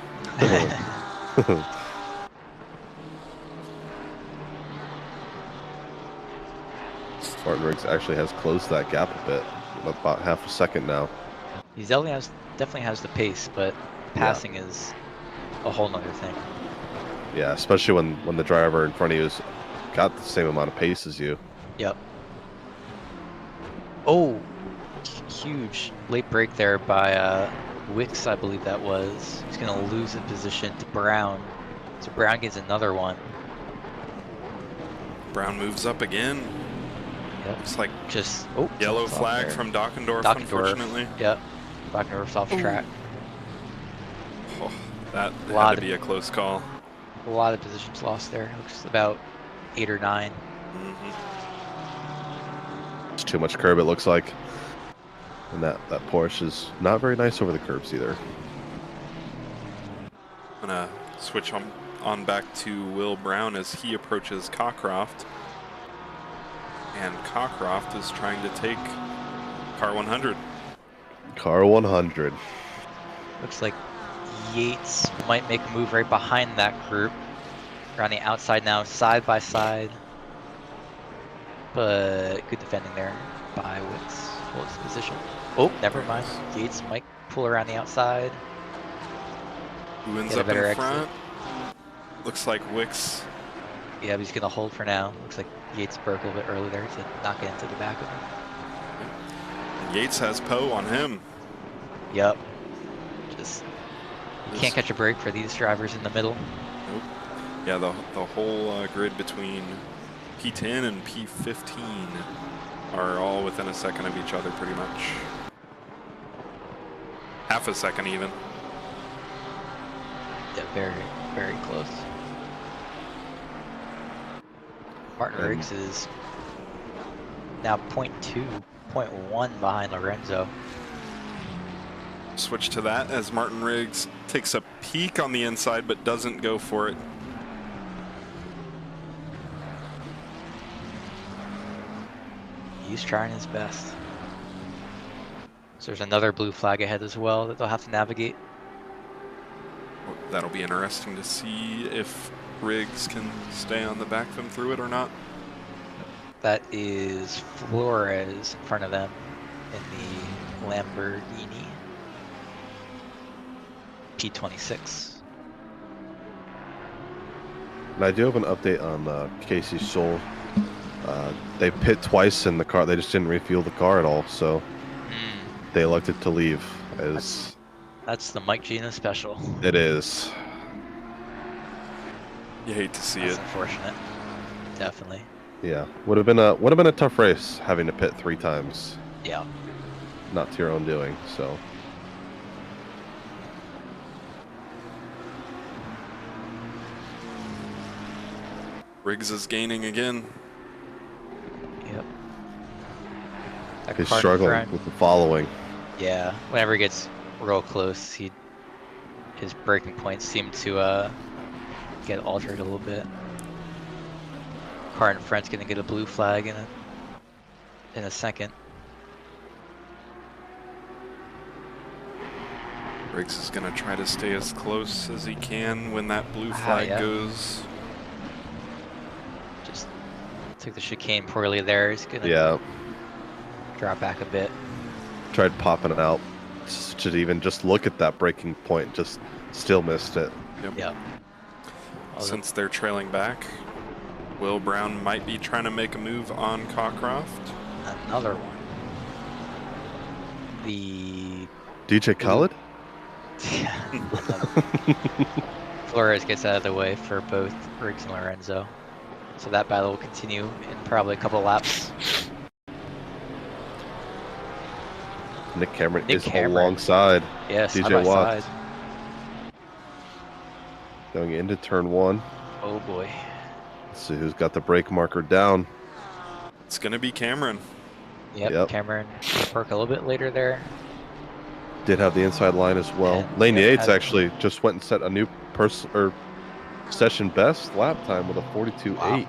A: Martin Riggs actually has closed that gap a bit, about half a second now.
B: He definitely has the pace, but passing is a whole nother thing.
A: Yeah, especially when the driver in front of you has got the same amount of pace as you.
B: Yep. Oh, huge late break there by Wicks, I believe that was. He's going to lose a position to Brown. So Brown gets another one.
C: Brown moves up again.
B: Yep.
C: Looks like
B: Just
C: yellow
B: something's off
C: flag
B: there.
C: from Dockendorf,
B: Dockendorf.
C: unfortunately.
B: Yep. Dockendorf's off track.
C: Oh, that had
B: Lot
C: to
B: of-
C: be a close call.
B: A lot of positions lost there. Looks about 8 or 9.
C: Mhm.
A: It's too much curb, it looks like. And that Porsche is not very nice over the curbs either.
C: I'm gonna switch on back to Will Brown as he approaches Cockcroft. And Cockcroft is trying to take car 100.
A: Car 100.
B: Looks like Yates might make a move right behind that group. They're on the outside now, side by side. But good defending there by Wicks. Holds his position. Oh, never mind. Yates might pull around the outside.
C: Who ends
B: Get a
C: up in
B: better exit.
C: front? Looks like Wicks.
B: Yeah, but he's going to hold for now. Looks like Yates broke a little bit early there to knock it into the back of him.
C: Yates has Poe on him.
B: Yep. Just can't catch a break for these drivers in the middle.
C: Nope. Yeah, the whole grid between P10 and P15 are all within a second of each other pretty much. Half a second even.
B: Yeah, very, very close. Martin Riggs is now 0.2, 0.1 behind Lorenzo.
C: Switch to that as Martin Riggs takes a peek on the inside but doesn't go for it.
B: He's trying his best. So there's another blue flag ahead as well that they'll have to navigate.
C: That'll be interesting to see if Riggs can stay on the back of him through it or not.
B: That is Flores in front of them in the Lamborghini P26.
A: And I do have an update on Casey Soul. They pit twice in the car. They just didn't refuel the car at all, so they elected to leave. As
B: That's the Mike Gina special.
A: it is.
C: You hate to see
B: That's
C: it.
B: unfortunate. Definitely.
A: Yeah, would have been a tough race having to pit 3 times.
B: Yeah.
A: Not to your own doing. So
C: Riggs is gaining again.
B: Yep. That
A: he's
B: car in
A: struggling
B: front,
A: with the following.
B: yeah. Whenever he gets real close, his braking points seem to get altered a little bit. Car in front's gonna get a blue flag in a second.
C: Riggs is going to try to stay as close as he can when that blue flag
B: yeah.
C: goes.
B: Just took the chicane poorly there. He's gonna
A: Yeah,
B: drop back a bit.
A: tried popping it out to even just look at that breaking point. Just still missed it.
B: Yep.
C: Since they're trailing back, Will Brown might be trying to make a move on Cockcroft.
B: Another one. The
A: DJ Khaled?
B: Flores gets out of the way for both Riggs and Lorenzo. So that battle will continue in probably a couple laps.
A: Nick Cameron
B: Nick
A: is
B: Cameron.
A: alongside
B: Yeah,
A: DJ
B: side by
A: Watts.
B: side.
A: Going into turn 1.
B: Oh boy.
A: Let's see who's got the brake marker down.
C: It's going to be Cameron.
B: Yep. Cameron work a little bit later there.
A: Did have the inside line as well.
B: And
A: Lane
B: yeah,
A: Yates actually just went and set a new session best lap time with a 42.8.
B: Wow.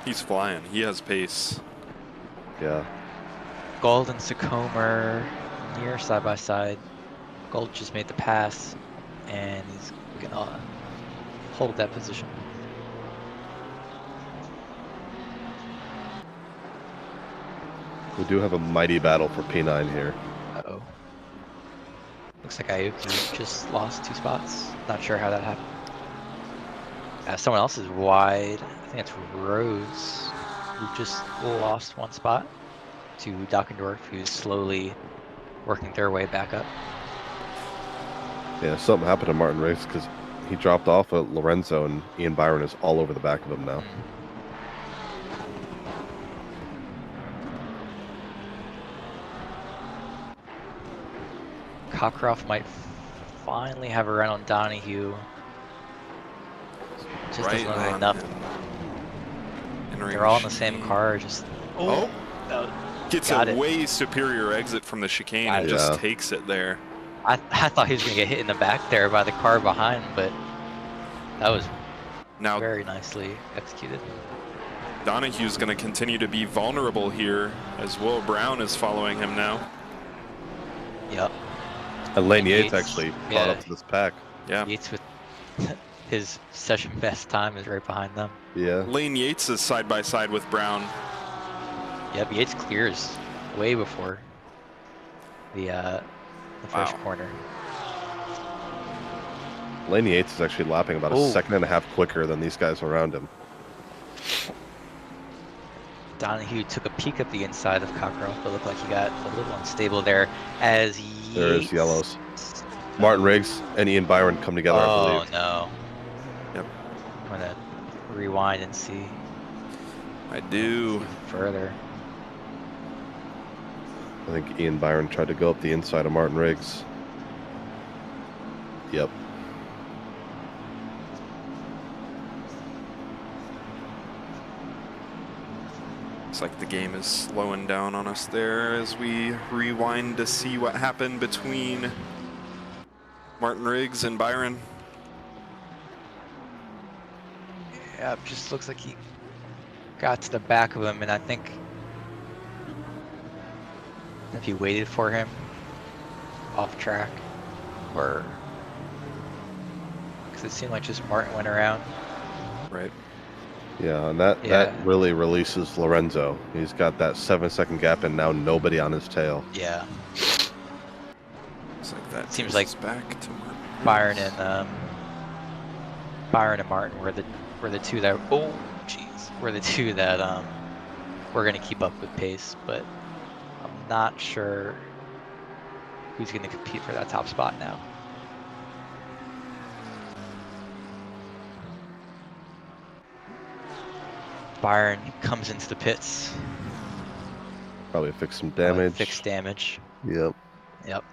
C: He's flying. He has pace.
A: Yeah.
B: Gold and Sacomer near side by side. Gold just made the pass, and he's gonna hold that position.
A: We do have a mighty battle for P9 here.
B: Uh-oh. Looks like Ayuki just lost 2 spots. Not sure how that happened. Someone else is wide. I think it's Rose, who just lost 1 spot to Dockendorf, who's slowly working their way back up.
A: Yeah, something happened to Martin Riggs because he dropped off at Lorenzo, and Ian Byron is all over the back of him now.
B: Cockcroft might finally have a run on Donahue. Just doesn't look like enough. They're all in the same car. Just
C: Gets
B: got
C: a
B: it.
C: way superior exit from the chicane and
A: Yeah.
C: just takes it there.
B: I thought he was gonna get hit in the back there by the car behind, but that was
C: Now
B: very nicely executed.
C: Donahue's going to continue to be vulnerable here as Will Brown is following him now.
B: Yep.
A: And Lane
B: Yates,
A: Yates actually caught up to this pack.
C: Yeah.
B: Yates with his session best time is right behind them.
A: Yeah.
C: Lane Yates is side by side with Brown.
B: Yep, Yates clears way before the first
C: Wow.
B: corner.
A: Lane Yates is actually lapping about a
B: Ooh.
A: second and a half quicker than these guys around him.
B: Donahue took a peek at the inside of Cockcroft, but looked like he got a little unstable there as
A: There is yellows. Martin Riggs and Ian Byron come together, I
B: Oh
A: believe.
B: no.
C: Yep.
B: I'm gonna rewind and see
C: I do.
B: further.
A: I think Ian Byron tried to go up the inside of Martin Riggs. Yep.
C: Looks like the game is slowing down on us there as we rewind to see what happened between Martin Riggs and Byron.
B: Yeah, it just looks like he got to the back of him, and I think if he waited for him off track, or because it seemed like just Martin went around.
C: Right.
A: Yeah, and that
B: Yeah.
A: really releases Lorenzo. He's got that 7-second gap and now nobody on his tail.
B: Yeah,
C: Looks like that
B: Seems
C: takes
B: like
C: us back to Martin.
B: Byron and Martin were the two that. Oh, jeez. were the two that were going to keep up with pace, but I'm not sure who's going to compete for that top spot now. Byron comes into the pits.
A: Probably fix some damage.
B: Fix damage.
A: Yep.
B: Yep.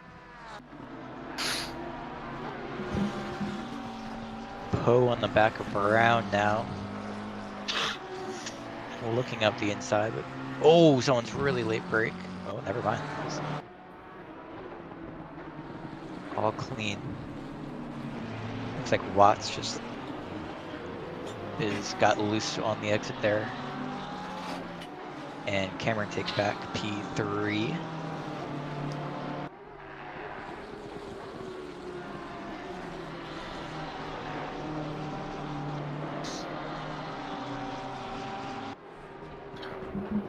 B: Poe on the back of Brown now. Looking up the inside, but oh, someone's really late brake. Oh, never mind. All clean. Looks like Watts just got loose on the exit there. And Cameron takes back P3.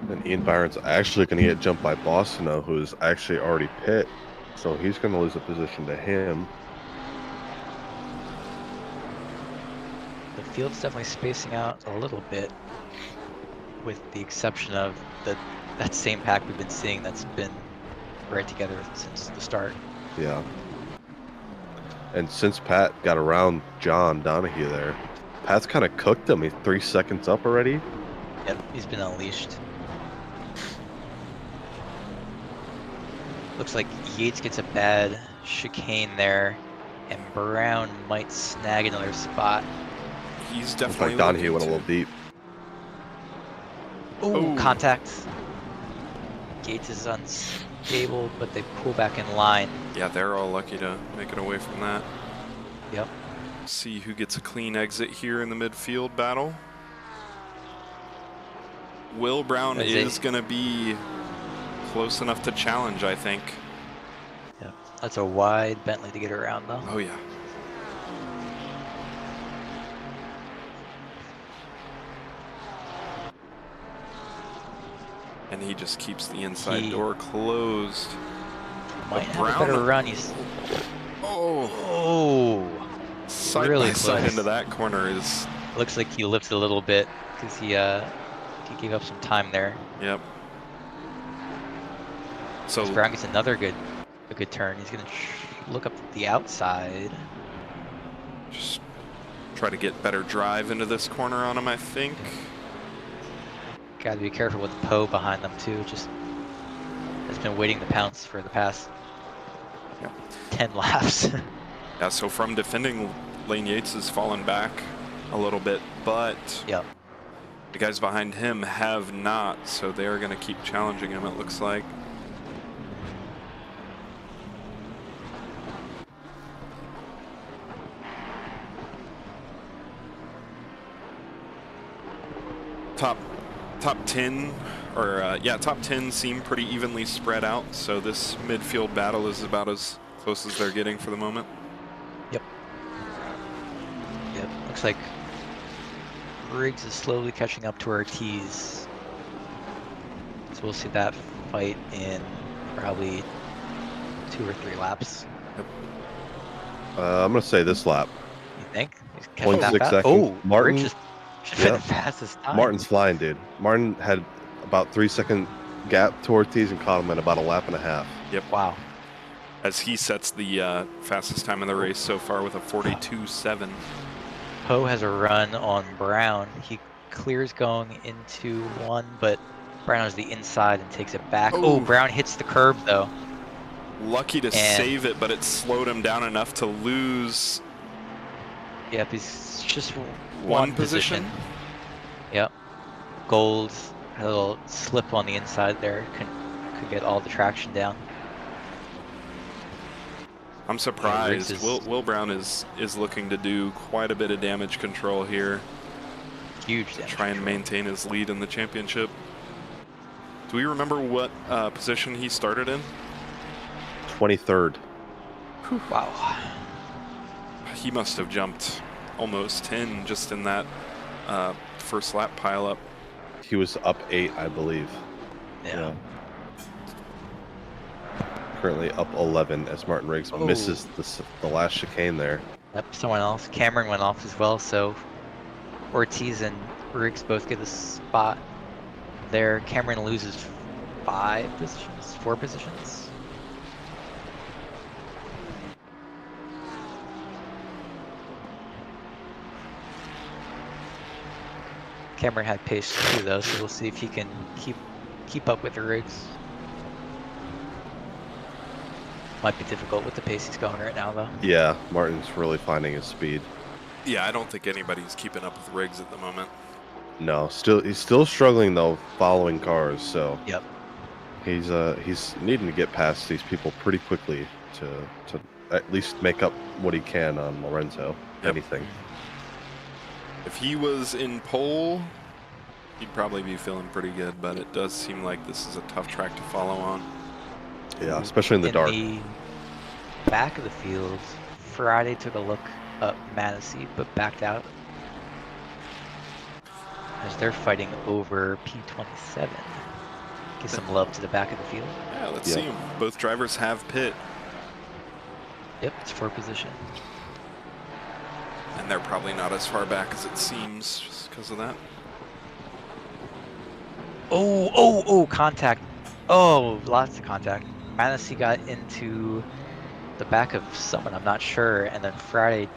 A: And Ian Byron's actually going to get jumped by Bostino, who's actually already pit. So he's going to lose a position to him.
B: The field's definitely spacing out a little bit, with the exception of that same pack we've been seeing that's been right together since the start.
A: Yeah. And since Pat got around John Donahue there, Pat's kind of cooked him. He's 3 seconds up already.
B: Yep, he's been unleashed. Looks like Yates gets a bad chicane there, and Brown might snag another spot.
C: He's
A: Looks
C: definitely
A: like Donahue went a
C: looking
A: little deep.
B: Oh,
C: Oh.
B: contact. Gates is unstable, but they pull back in line.
C: Yeah, they're all lucky to make it away from that.
B: Yep.
C: See who gets a clean exit here in the midfield battle. Will Brown
B: As
C: is going to be close enough to challenge, I think.
B: Yep. That's a wide Bentley to get around, though.
C: Oh, yeah. And he just keeps the inside door closed.
B: Might have a
C: Brown-
B: better run. He's
C: Oh, side
B: really
C: by side
B: close.
C: into that corner is,
B: looks like he lifted a little bit because he gave up some time there.
C: yep. So
B: Brown gets a good turn. He's gonna look up the outside.
C: just try to get better drive into this corner on him, I think.
B: Got to be careful with Poe behind them too. Just has been waiting to pounce for the past 10 laps.
C: Yeah, so from defending, Lane Yates has fallen back a little bit, but
B: Yep.
C: the guys behind him have not, so they're going to keep challenging him, it looks like. Top 10, or top 10 seem pretty evenly spread out, so this midfield battle is about as close as they're getting for the moment.
B: Yep. Looks like Riggs is slowly catching up to Ortiz. So we'll see that fight in probably 2 or 3 laps.
A: I'm going to say this lap.
B: You think? He's catching that
A: 0.6
B: fast?
A: seconds.
B: Oh,
A: Martin-
B: Riggs just been
A: yeah.
B: the fastest time.
A: Martin's flying, dude. Martin had about 3 second gap to Ortiz and caught him at about a lap and a half.
C: Yep.
B: Wow.
C: As he sets the fastest time in the race so far with a 42.7.
B: Poe has a run on Brown. He clears going into 1, but Brown is the inside and takes it back.
C: Oh.
B: Oh, Brown hits the curb though.
C: Lucky to
B: And-
C: save it, but it slowed him down enough to lose
B: Yep, he's just
C: one position.
B: Yep. Gold had a little slip on the inside there. Could get all the traction down.
C: I'm surprised.
B: Riggs is-
C: Will Brown is looking to do quite a bit of damage control here.
B: Huge
C: To
B: damage
C: try and
B: control.
C: maintain his lead in the championship. Do we remember what position he started in?
A: 23rd.
B: Wow.
C: He must have jumped almost 10 just in that first lap pileup.
A: He was up 8, I believe.
B: Yeah.
A: Currently up 11 as Martin Riggs
B: Oh.
A: misses the last chicane there.
B: Yep, someone else. Cameron went off as well, so Ortiz and Riggs both get a spot there. Cameron loses 5 positions, 4 positions. Cameron had pace too, though, so we'll see if he can keep up with the Riggs. Might be difficult with the pace he's going right now, though.
A: Yeah, Martin's really finding his speed.
C: Yeah, I don't think anybody's keeping up with Riggs at the moment.
A: No, he's still struggling though, following cars. So
B: Yep.
A: he's needing to get past these people pretty quickly to at least make up what he can on Lorenzo.
C: Yep.
A: Anything.
C: If he was in pole, he'd probably be feeling pretty good, but it does seem like this is a tough track to follow on.
A: Yeah, especially in the dark.
B: In the back of the field, Friday took a look up Manassi, but backed out as they're fighting over P27. Give some love to the back of the field.
C: Yeah, let's see him. Both drivers have pit.
B: Yep, it's 4 position.
C: And they're probably not as far back as it seems just because of that.
B: Oh, contact. Oh, lots of contact. Manassi got into the back of someone, I'm not sure, and then Friday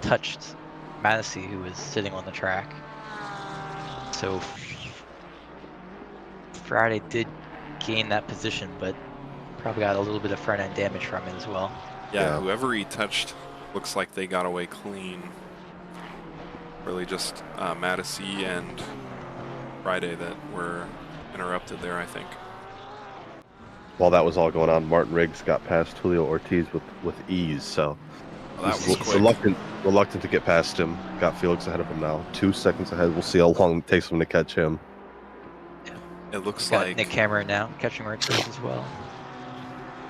B: touched Manassi, who was sitting on the track. So Friday did gain that position, but probably got a little bit of front end damage from it as well.
C: Yeah, whoever he touched looks like they got away clean. Really just Madison and Friday that were interrupted there, I think.
A: While that was all going on, Martin Riggs got past Julio Ortiz with ease. So
C: Well, that
A: he's
C: was quick.
A: reluctant to get past him. Got Felix ahead of him now. 2 seconds ahead. We'll see how long it takes him to catch him.
C: It looks
B: Got
C: like
B: Nick Cameron now catching Ortiz as well.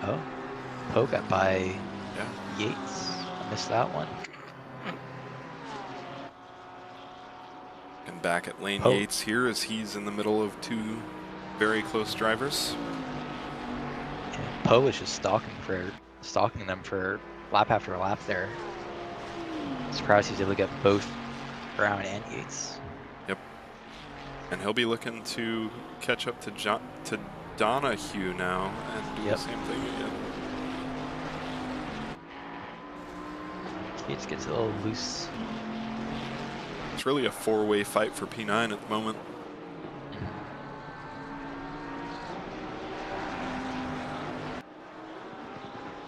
B: Oh, Poe got by Yates. I missed that one.
C: and back at Lane
B: Poe.
C: Yates here as he's in the middle of 2 very close drivers.
B: And Poe was just stalking them for lap after lap there. Surprised he's able to get both Brown and Yates.
C: Yep. And he'll be looking to catch up to Donahue now and do the same thing again.
B: Yates gets a little loose.
C: It's really a 4-way fight for P9 at the moment.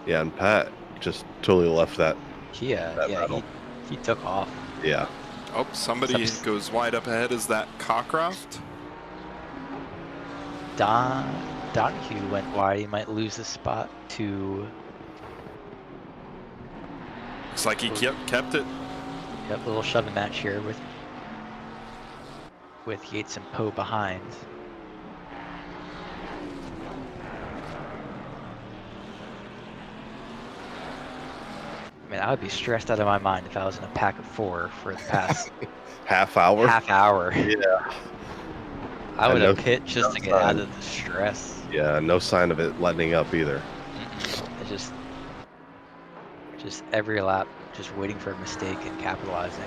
A: Yeah, and Pat just totally left that.
B: Yeah,
A: battle.
B: he took off.
A: Yeah.
C: Oh, somebody goes wide up ahead. Is that Cockcroft?
B: Donahue went wide. He might lose the spot to.
C: Looks like he kept it.
B: Yep, a little shoving match here with Yates and Poe behind. I mean, I would be stressed out of my mind if I was in a pack of 4 for the past
A: half hour.
B: Yeah. I would have hit just to get out of the stress.
A: Yeah, no sign of it letting up either.
B: It's just every lap, just waiting for a mistake and capitalizing.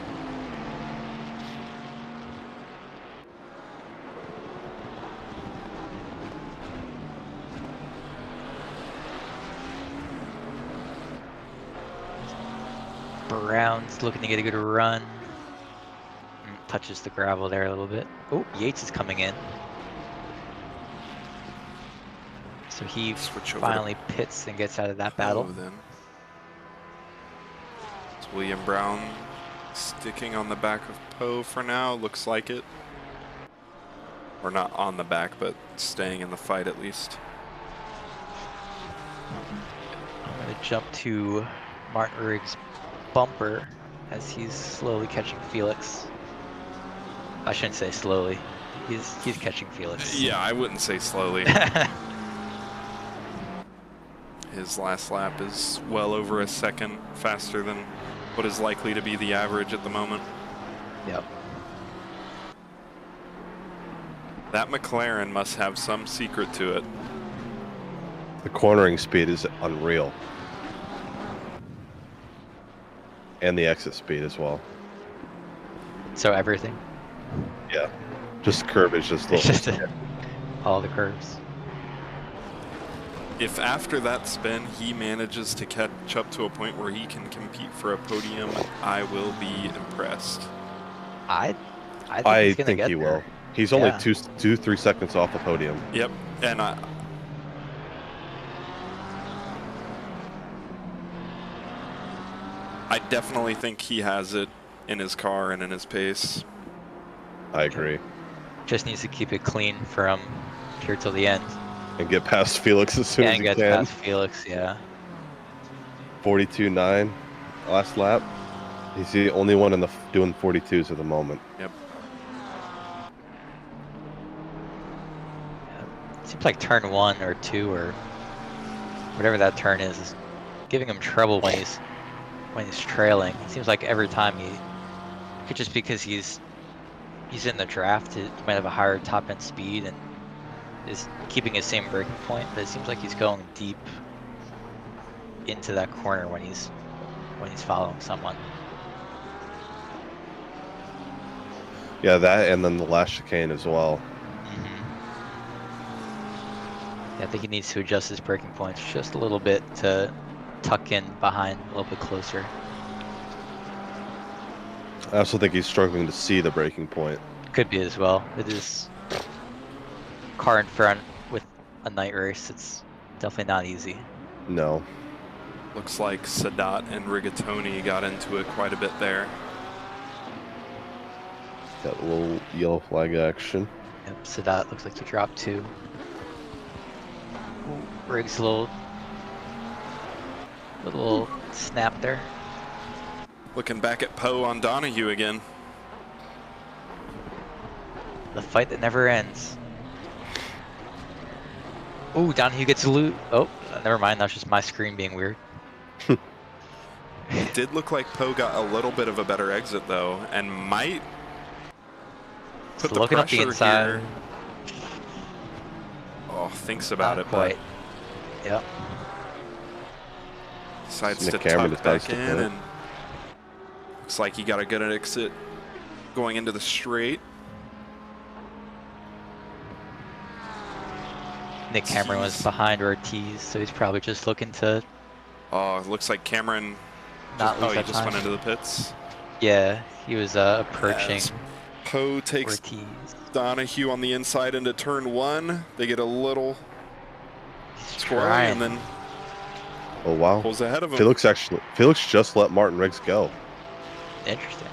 B: Brown's looking to get a good run. Touches the gravel there a little bit. Oh, Yates is coming in. So he finally pits and gets out of that battle.
C: Then. It's William Brown sticking on the back of Poe for now, looks like it. Or not on the back, but staying in the fight at least.
B: I'm going to jump to Martin Riggs' bumper as he's slowly catching Felix. I shouldn't say slowly. He's catching Felix.
C: Yeah, I wouldn't say slowly. His last lap is well over a second faster than what is likely to be the average at the moment.
B: Yep.
C: That McLaren must have some secret to it.
A: The cornering speed is unreal. And the exit speed as well.
B: So everything.
A: Just curve is just
B: It's
A: little.
B: just all the curves.
C: If after that spin he manages to catch up to a point where he can compete for a podium, I will be impressed.
B: I think
A: I
B: he's gonna
A: think
B: get
A: he
B: there.
A: will. He's only
B: Yeah.
A: 3 seconds off the podium.
C: Yep, and I definitely think he has it in his car and in his pace.
A: I agree.
B: Just needs to keep it clean from here till the end.
A: And get past Felix as soon as
B: And
A: he
B: get
A: can.
B: past Felix, yeah.
A: 42.9 last lap. He's the only one doing 42s at the moment.
C: Yep.
B: Seems like turn 1 or 2 or whatever that turn is giving him trouble when he's trailing. It seems like every time it could just because he's in the draft, he might have a higher top end speed and is keeping his same braking point, but it seems like he's going deep into that corner when he's following someone.
A: Yeah, that and then the last chicane as well.
B: Yeah, I think he needs to adjust his braking points just a little bit to tuck in behind a little bit closer.
A: I also think he's struggling to see the breaking point.
B: Could be as well. It is car in front with a night race. It's definitely not easy.
A: No.
C: Looks like Sadat and Rigatoni got into it quite a bit there.
A: Got a little yellow flag action.
B: Yep, Sadat looks like he dropped 2. Ooh, Riggs a little snap there.
C: Looking back at Poe on Donahue again.
B: The fight that never ends. Ooh, Donahue gets loot. Oh, never mind. That's just my screen being weird.
C: It did look like Poe got a little bit of a better exit though, and might put
B: So
C: the
B: looking up the
C: pressure
B: inside.
C: here. Oh, thinks about
B: Not
C: it,
B: quite. Yep.
C: but decides
A: Nick
C: to
A: Cameron
C: tuck back
A: decides to
C: in,
A: put.
C: and looks like he got a good exit going into the straight.
B: Nick Cameron was
C: Jeez.
B: behind Ortiz, so he's probably just looking to
C: Oh, it looks like Cameron.
B: not
C: Oh,
B: lose
C: he
B: that
C: just
B: time.
C: went into the pits.
B: Yeah, he was approaching
C: As Poe takes
B: Ortiz.
C: Donahue on the inside into turn 1. They get a little
B: He's
C: squirrely
B: trying.
C: and then
A: Oh wow.
C: pulls ahead of him.
A: Felix just let Martin Riggs go.
B: Interesting.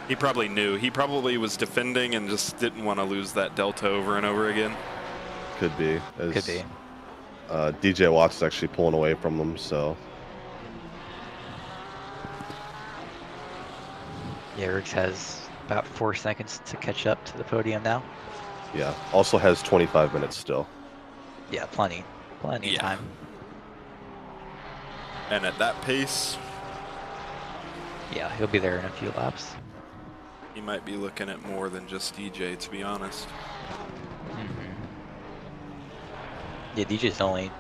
C: He probably knew. He probably was defending and just didn't want to lose that delta over and over again.
A: Could be.
B: Could be.
A: DJ Watts is actually pulling away from them, so
B: Yeah, Riggs has about 4 seconds to catch up to the podium now.
A: yeah. Also has 25 minutes still.
B: Yeah, plenty of
C: Yeah.
B: time.
C: And at that pace,
B: Yeah, he'll be there in a few laps.
C: he might be looking at more than just DJ, to be honest.
B: Yeah, DJ's only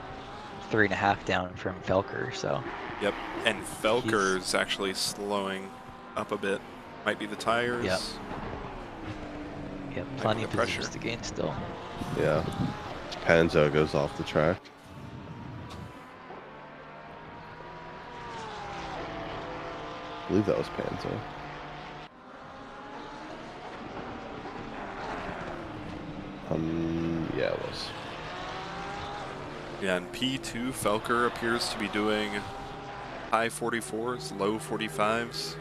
B: 3.5 down from Felker, so
C: Yep. And Felker's actually slowing up a bit. Might be the tires.
B: Yep. yeah, plenty of
C: the pressure.
B: positions to gain still.
A: Yeah. Panzo goes off the track. I believe that was Panzo. Yeah, it was.
C: Yeah, and P2, Felker appears to be doing high 44s, low 45s.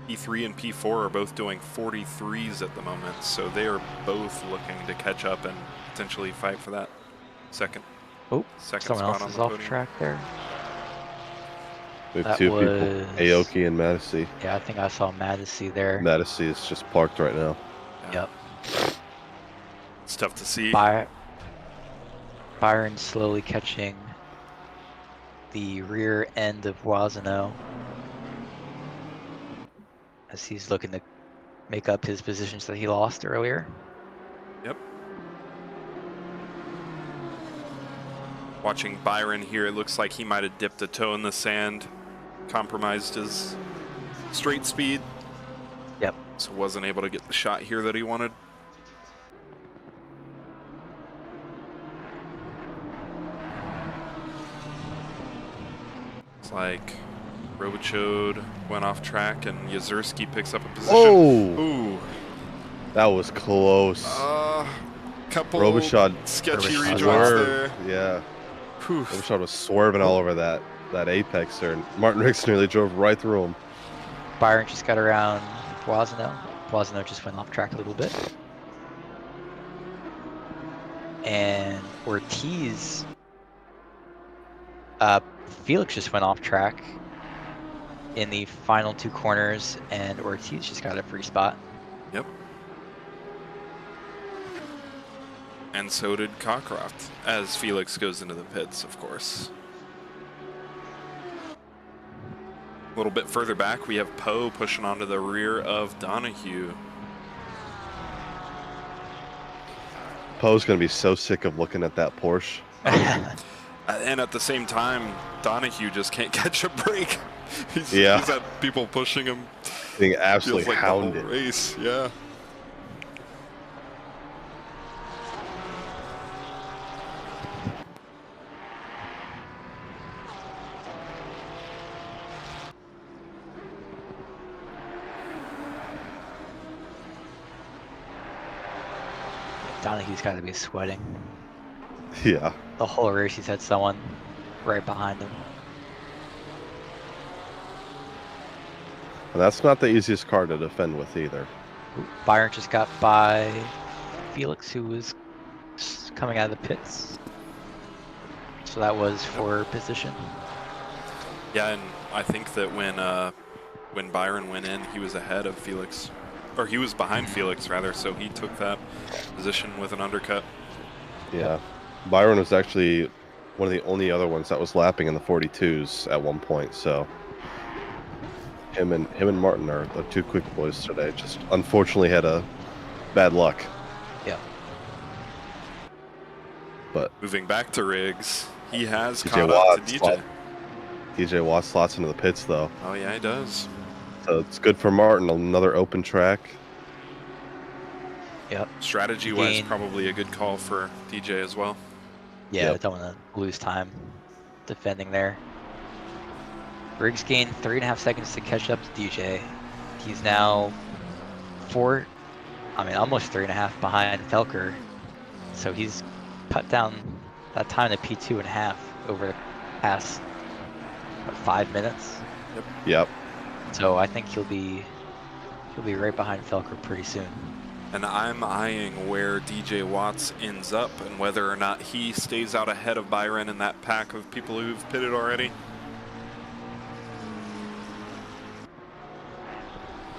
C: P3 and P4 are both doing 43s at the moment, so they are both looking to catch up and potentially fight for that second
B: Oh,
C: spot
B: someone else
C: on
B: is
C: the
B: off
C: podium.
B: track there.
A: We have
B: That
A: 2 people,
B: was-
A: Aoki and Madison.
B: Yeah, I think I saw Madison there.
A: Madison is just parked right now.
B: Yep.
C: It's tough to see.
B: Byron slowly catching the rear end of Wazano as he's looking to make up his positions that he lost earlier.
C: Yep. Watching Byron here, it looks like he might have dipped a toe in the sand, compromised his straight speed. So wasn't able to get the shot here that he wanted. It's like Robichaud went off track and Yazurski picks up a position.
A: Oh!
C: Ooh.
A: That was close.
C: Couple
A: Robichaud
C: sketchy
B: Robichaud
C: rejoins
A: swerved.
C: there.
A: Yeah.
C: Whew.
A: Robichaud was swerving all over that apex there. And Martin Ricks nearly drove right through him.
B: Byron just got around Boisano. Boisano just went off track a little bit. And Ortiz, Felix just went off track in the final 2 corners, and Ortiz just got a free spot.
C: Yep. And so did Cockcroft, as Felix goes into the pits, of course. A little bit further back, we have Poe pushing onto the rear of Donahue.
A: Poe's going to be so sick of looking at that Porsche.
C: And at the same time, Donahue just can't catch a break. He's had people pushing him.
A: Being absolutely
C: Feels like
A: hounded.
C: the whole race, yeah.
B: Donahue's got to be sweating.
A: Yeah.
B: The whole race he's had someone right behind him.
A: And that's not the easiest car to defend with either.
B: Byron just got by Felix, who was coming out of the pits. So that was for position.
C: Yeah, and I think that when Byron went in, he was ahead of Felix. Or he was behind Felix, rather, so he took that position with an undercut.
A: Yeah. Byron was actually one of the only other ones that was lapping in the 42s at one point, so him and Martin are the 2 quick boys today. Just unfortunately had a bad luck.
B: Yeah.
A: But
C: Moving back to Riggs, he has
A: DJ
C: caught up
A: Watts
C: to DJ.
A: DJ Watts slots into the pits though.
C: Oh yeah, he does.
A: So it's good for Martin, another open track.
B: Yep.
C: Strategy-wise,
B: Gain.
C: probably a good call for DJ as well.
B: Yeah,
A: Yep.
B: don't want to lose time defending there. Riggs gained 3.5 seconds to catch up to DJ. He's now almost 3.5 behind Felker. So he's cut down that time to P2.5 over the past 5 minutes.
A: Yep.
B: So I think he'll be right behind Felker pretty soon.
C: And I'm eyeing where DJ Watts ends up and whether or not he stays out ahead of Byron in that pack of people who've pitted already.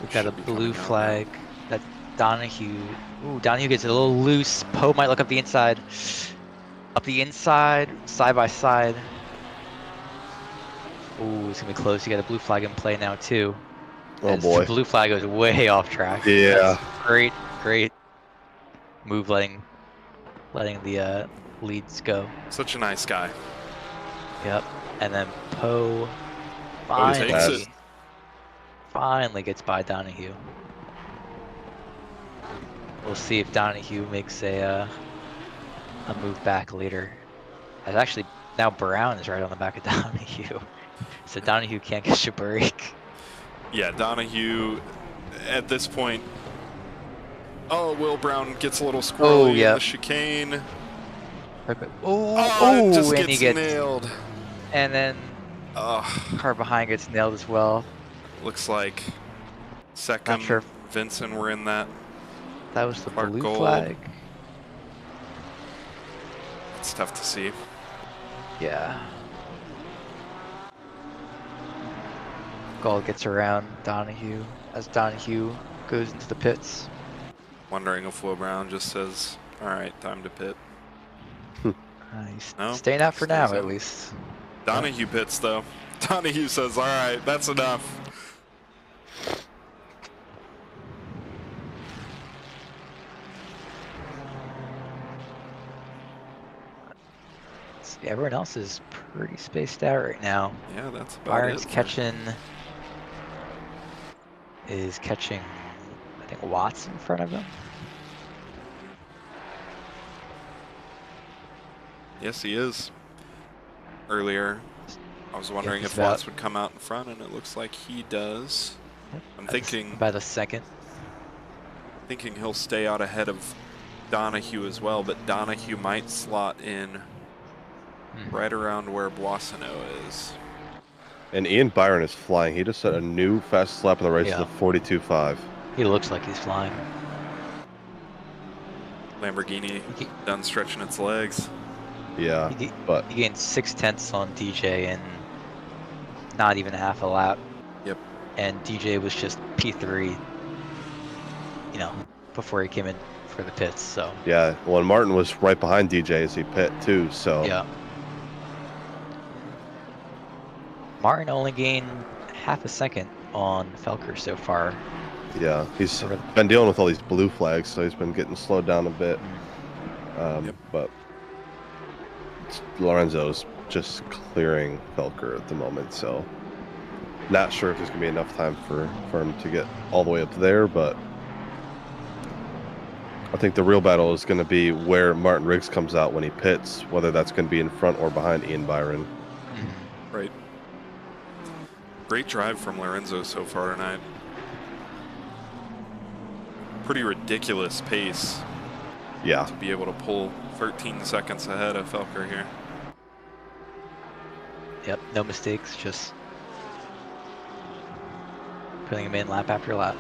B: We've got a
C: Should be
B: blue
C: coming out
B: flag. That Donahue. Ooh, Donahue gets a little loose. Poe might look up the inside. Up the inside, side by side. Ooh, it's gonna be close. You got a blue flag in play now too.
A: Oh
B: As
A: boy.
B: The blue flag goes way off track.
A: Yeah.
B: That's great move letting the leads go.
C: Such a nice guy.
B: Yep. And then Poe
C: takes
B: finally,
C: it.
B: finally gets by Donahue. We'll see if Donahue makes a move back later. And actually, now Brown is right on the back of Donahue. So Donahue can't catch a break.
C: Yeah, Donahue at this point. Oh, Will Brown gets a little squirrely in
B: yeah.
C: the chicane.
B: Oh,
C: it just
B: and
C: gets
B: he gets
C: nailed.
B: And then car behind gets nailed as well.
C: Looks like second
B: Not sure if
C: Vincent were in that.
B: that was the
C: Clark
B: blue
C: Gold.
B: flag.
C: It's tough to see.
B: Yeah. Gold gets around Donahue as Donahue goes into the pits.
C: Wondering if Will Brown just says, all right, time to pit.
B: He's
C: No,
B: staying out for
C: stays
B: now,
C: out.
B: at least.
C: Donahue pits, though. Donahue says, all right, that's enough.
B: See, everyone else is pretty spaced out right now.
C: Yeah, that's about
B: Byron's
C: it.
B: is catching think Watt's in front of him.
C: Yes, he is. Earlier, I was wondering
B: he's
C: if
B: about-
C: Watts would come out in front, and it looks like he does. I'm thinking
B: About a second.
C: he'll stay out ahead of Donahue as well, but Donahue might slot in right around where Boissonneau is.
A: And Ian Byron is flying. He just set a new fastest lap of the race
B: Yeah.
A: of the 42.5.
B: He looks like he's flying.
C: Lamborghini
B: He,
C: done stretching its legs.
A: Yeah,
B: he,
A: but
B: he gained 6/10 on DJ in not even half a lap.
C: Yep.
B: And DJ was just P3, before he came in for the pits. So
A: yeah, well, and Martin was right behind DJ as he pit too. So
B: yeah. Martin only gained half a second on Felker so far.
A: yeah, he's been dealing with all these blue flags, so he's been getting slowed down a bit.
C: Yep.
A: But Lorenzo's just clearing Felker at the moment, so not sure if there's gonna be enough time for him to get all the way up there, but I think the real battle is going to be where Martin Riggs comes out when he pits, whether that's going to be in front or behind Ian Byron.
C: Right. Great drive from Lorenzo so far tonight. Pretty ridiculous pace
A: Yeah,
C: to be able to pull 13 seconds ahead of Felker here.
B: Yep, no mistakes, just putting him in lap after lap.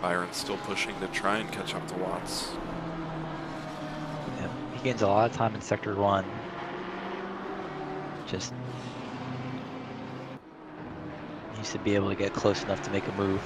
C: Byron's still pushing to try and catch up to Watts.
B: Yep. He gains a lot of time in sector 1. Just needs to be able to get close enough to make a move.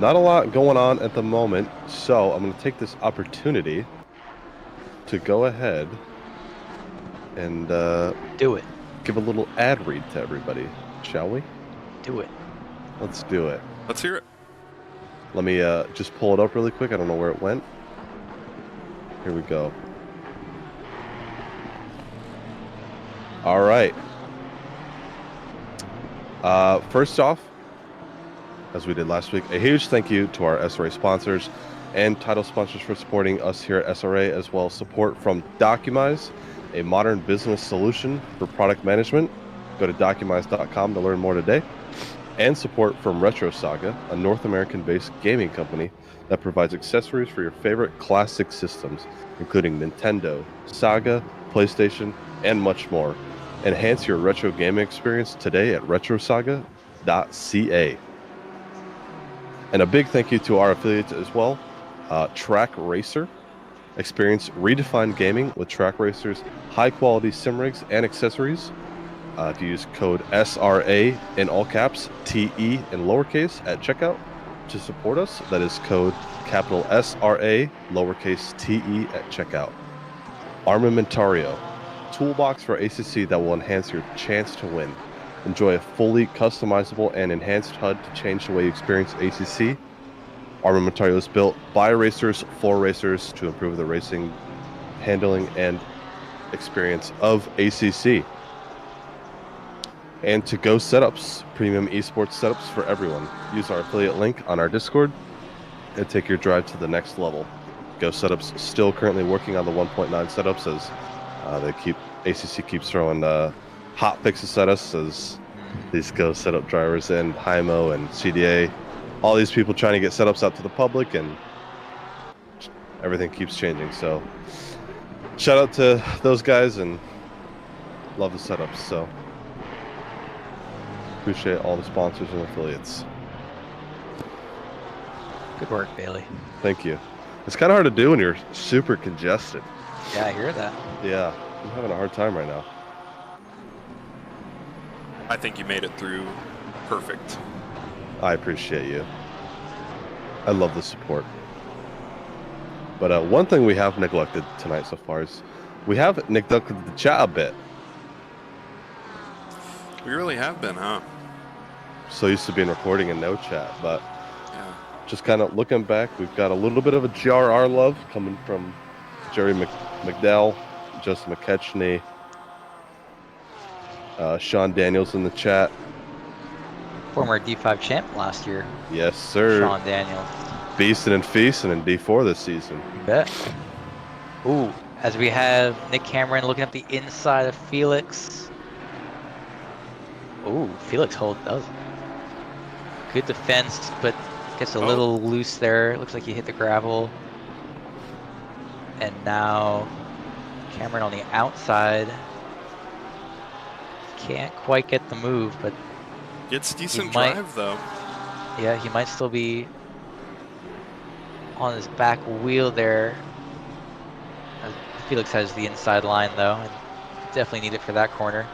A: not a lot going on at the moment, so I'm going to take this opportunity to go ahead and
B: Do it.
A: give a little ad read to everybody, shall we?
B: Do it.
A: Let's do it.
C: Let's hear it.
A: Let me just pull it up really quick. I don't know where it went. Here we go. All right. First off, as we did last week, a huge thank you to our SRA sponsors and title sponsors for supporting us here at SRA, as well as support from Documize, a modern business solution for product management. Go to documize.com to learn more today. And support from Retro Saga, a North American-based gaming company that provides accessories for your favorite classic systems, including Nintendo, Saga, PlayStation, and much more. Enhance your retro gaming experience today at retrosaga.ca. And a big thank you to our affiliates as well, Track Racer. Experience redefined gaming with Track Racer's high-quality sim rigs and accessories. If you use code SRA in all caps, TE in lowercase at checkout to support us, that is code capital SRA, lowercase TE at checkout. Armamentario, toolbox for ACC that will enhance your chance to win. Enjoy a fully customizable and enhanced HUD to change the way you experience ACC. Armamentario is built by racers for racers to improve the racing, handling, and experience of ACC. And To Go Setups, premium esports setups for everyone. Use our affiliate link on our Discord and take your drive to the next level. Go Setups still currently working on the 1.9 setups as ACC keeps throwing hot fixes at us as these Go Setup drivers and Hymo and CDA, all these people trying to get setups out to the public, and everything keeps changing. So shout out to those guys and love the setups. So appreciate all the sponsors and affiliates.
B: Good work, Bailey.
A: Thank you. It's kind of hard to do when you're super congested.
B: Yeah, I hear that.
A: Yeah, I'm having a hard time right now.
C: I think you made it through perfect.
A: I appreciate you. I love the support. But one thing we have neglected tonight so far is we have neglected the chat a bit.
C: We really have been, huh?
A: So used to being recording and no chat, but
C: Yeah.
A: just kind of looking back, we've got a little bit of a GRR love coming from Jerry McDowell, Justin McKechnie, Sean Daniels in the chat.
B: Former D5 champ last year,
A: Yes, sir.
B: Sean Daniels.
A: Beasting and feasting in D4 this season.
B: You bet. Ooh, as we have Nick Cameron looking at the inside of Felix. Ooh, Felix that was good defense, but gets a little loose there. Looks like he hit the gravel. And now Cameron on the outside. Can't quite get the move, but
C: Gets decent
B: might-
C: drive, though.
B: yeah, he might still be on his back wheel there. Felix has the inside line though, and definitely need it for that corner.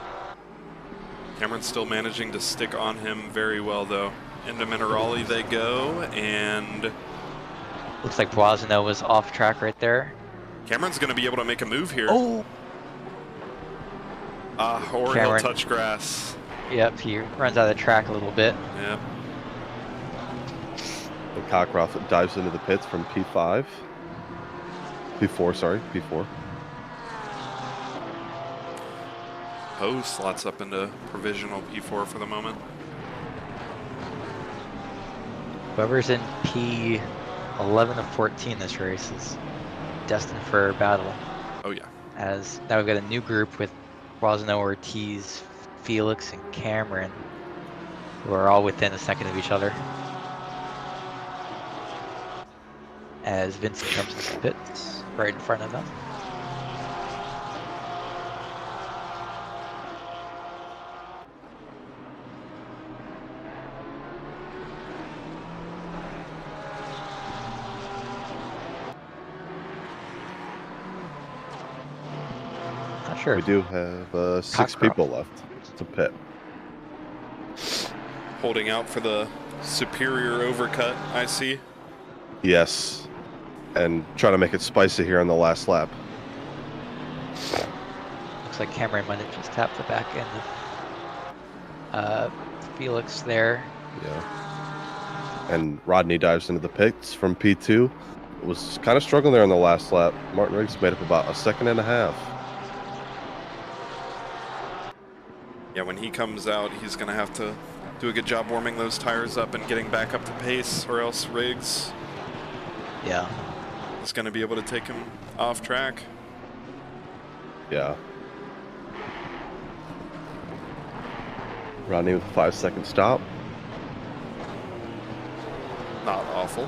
C: Cameron's still managing to stick on him very well, though. Into Minerali they go, and
B: Looks like Boisano was off track right there.
C: Cameron's going to be able to make a move here.
B: Oh!
C: Or
B: Cameron.
C: he'll touch grass.
B: Yep, he runs out of the track a little bit.
C: Yep.
A: And Cockcroft dives into the pits from P5. P4, sorry, P4.
C: Poe slots up into provisional P4 for the moment.
B: Whoever's in P11 of 14 this race is destined for battle.
C: Oh, yeah.
B: As now we've got a new group with Boisano, Ortiz, Felix, and Cameron, who are all within a second of each other. As Vincent comes into the pits right in front of them. Not sure.
A: We do have 6
B: Cockcroft.
A: people left to pit.
C: Holding out for the superior overcut, I see.
A: Yes. And trying to make it spicy here on the last lap.
B: Looks like Cameron might have just tapped the back end of Felix there.
A: Yeah. And Rodney dives into the pits from P2. Was kind of struggling there on the last lap. Martin Riggs made up about 1.5 seconds.
C: Yeah, when he comes out, he's going to have to do a good job warming those tires up and getting back up to pace, or else Riggs
B: Yeah.
C: is going to be able to take him off track.
A: Yeah. Rodney with a 5-second stop.
C: Not awful.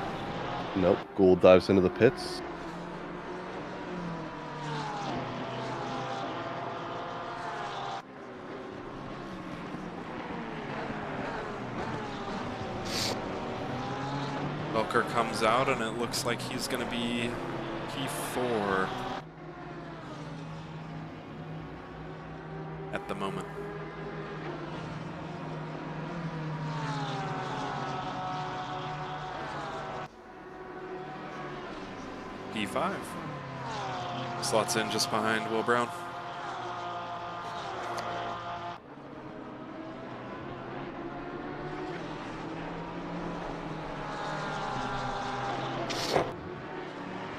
A: Nope. Gould dives into the pits.
C: Belker comes out, and it looks like he's going to be P4 at the moment. P5. Slots in just behind Will Brown.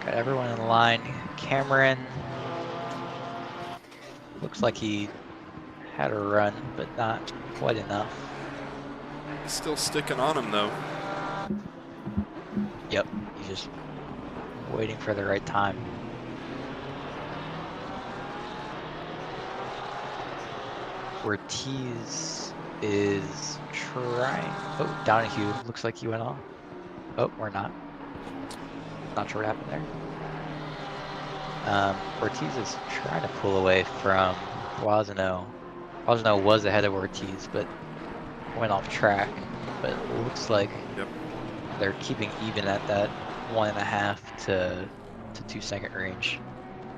B: Got everyone in line. Cameron looks like he had a run, but not quite enough.
C: He's still sticking on him, though.
B: Yep, he's just waiting for the right time. Ortiz is trying. Oh, Donahue looks like he went off. Oh, or not. Not sure what happened there. Ortiz is trying to pull away from Boisano. Boisano was ahead of Ortiz, but went off track. But it looks like they're keeping even at that 1.5 to 2 second range.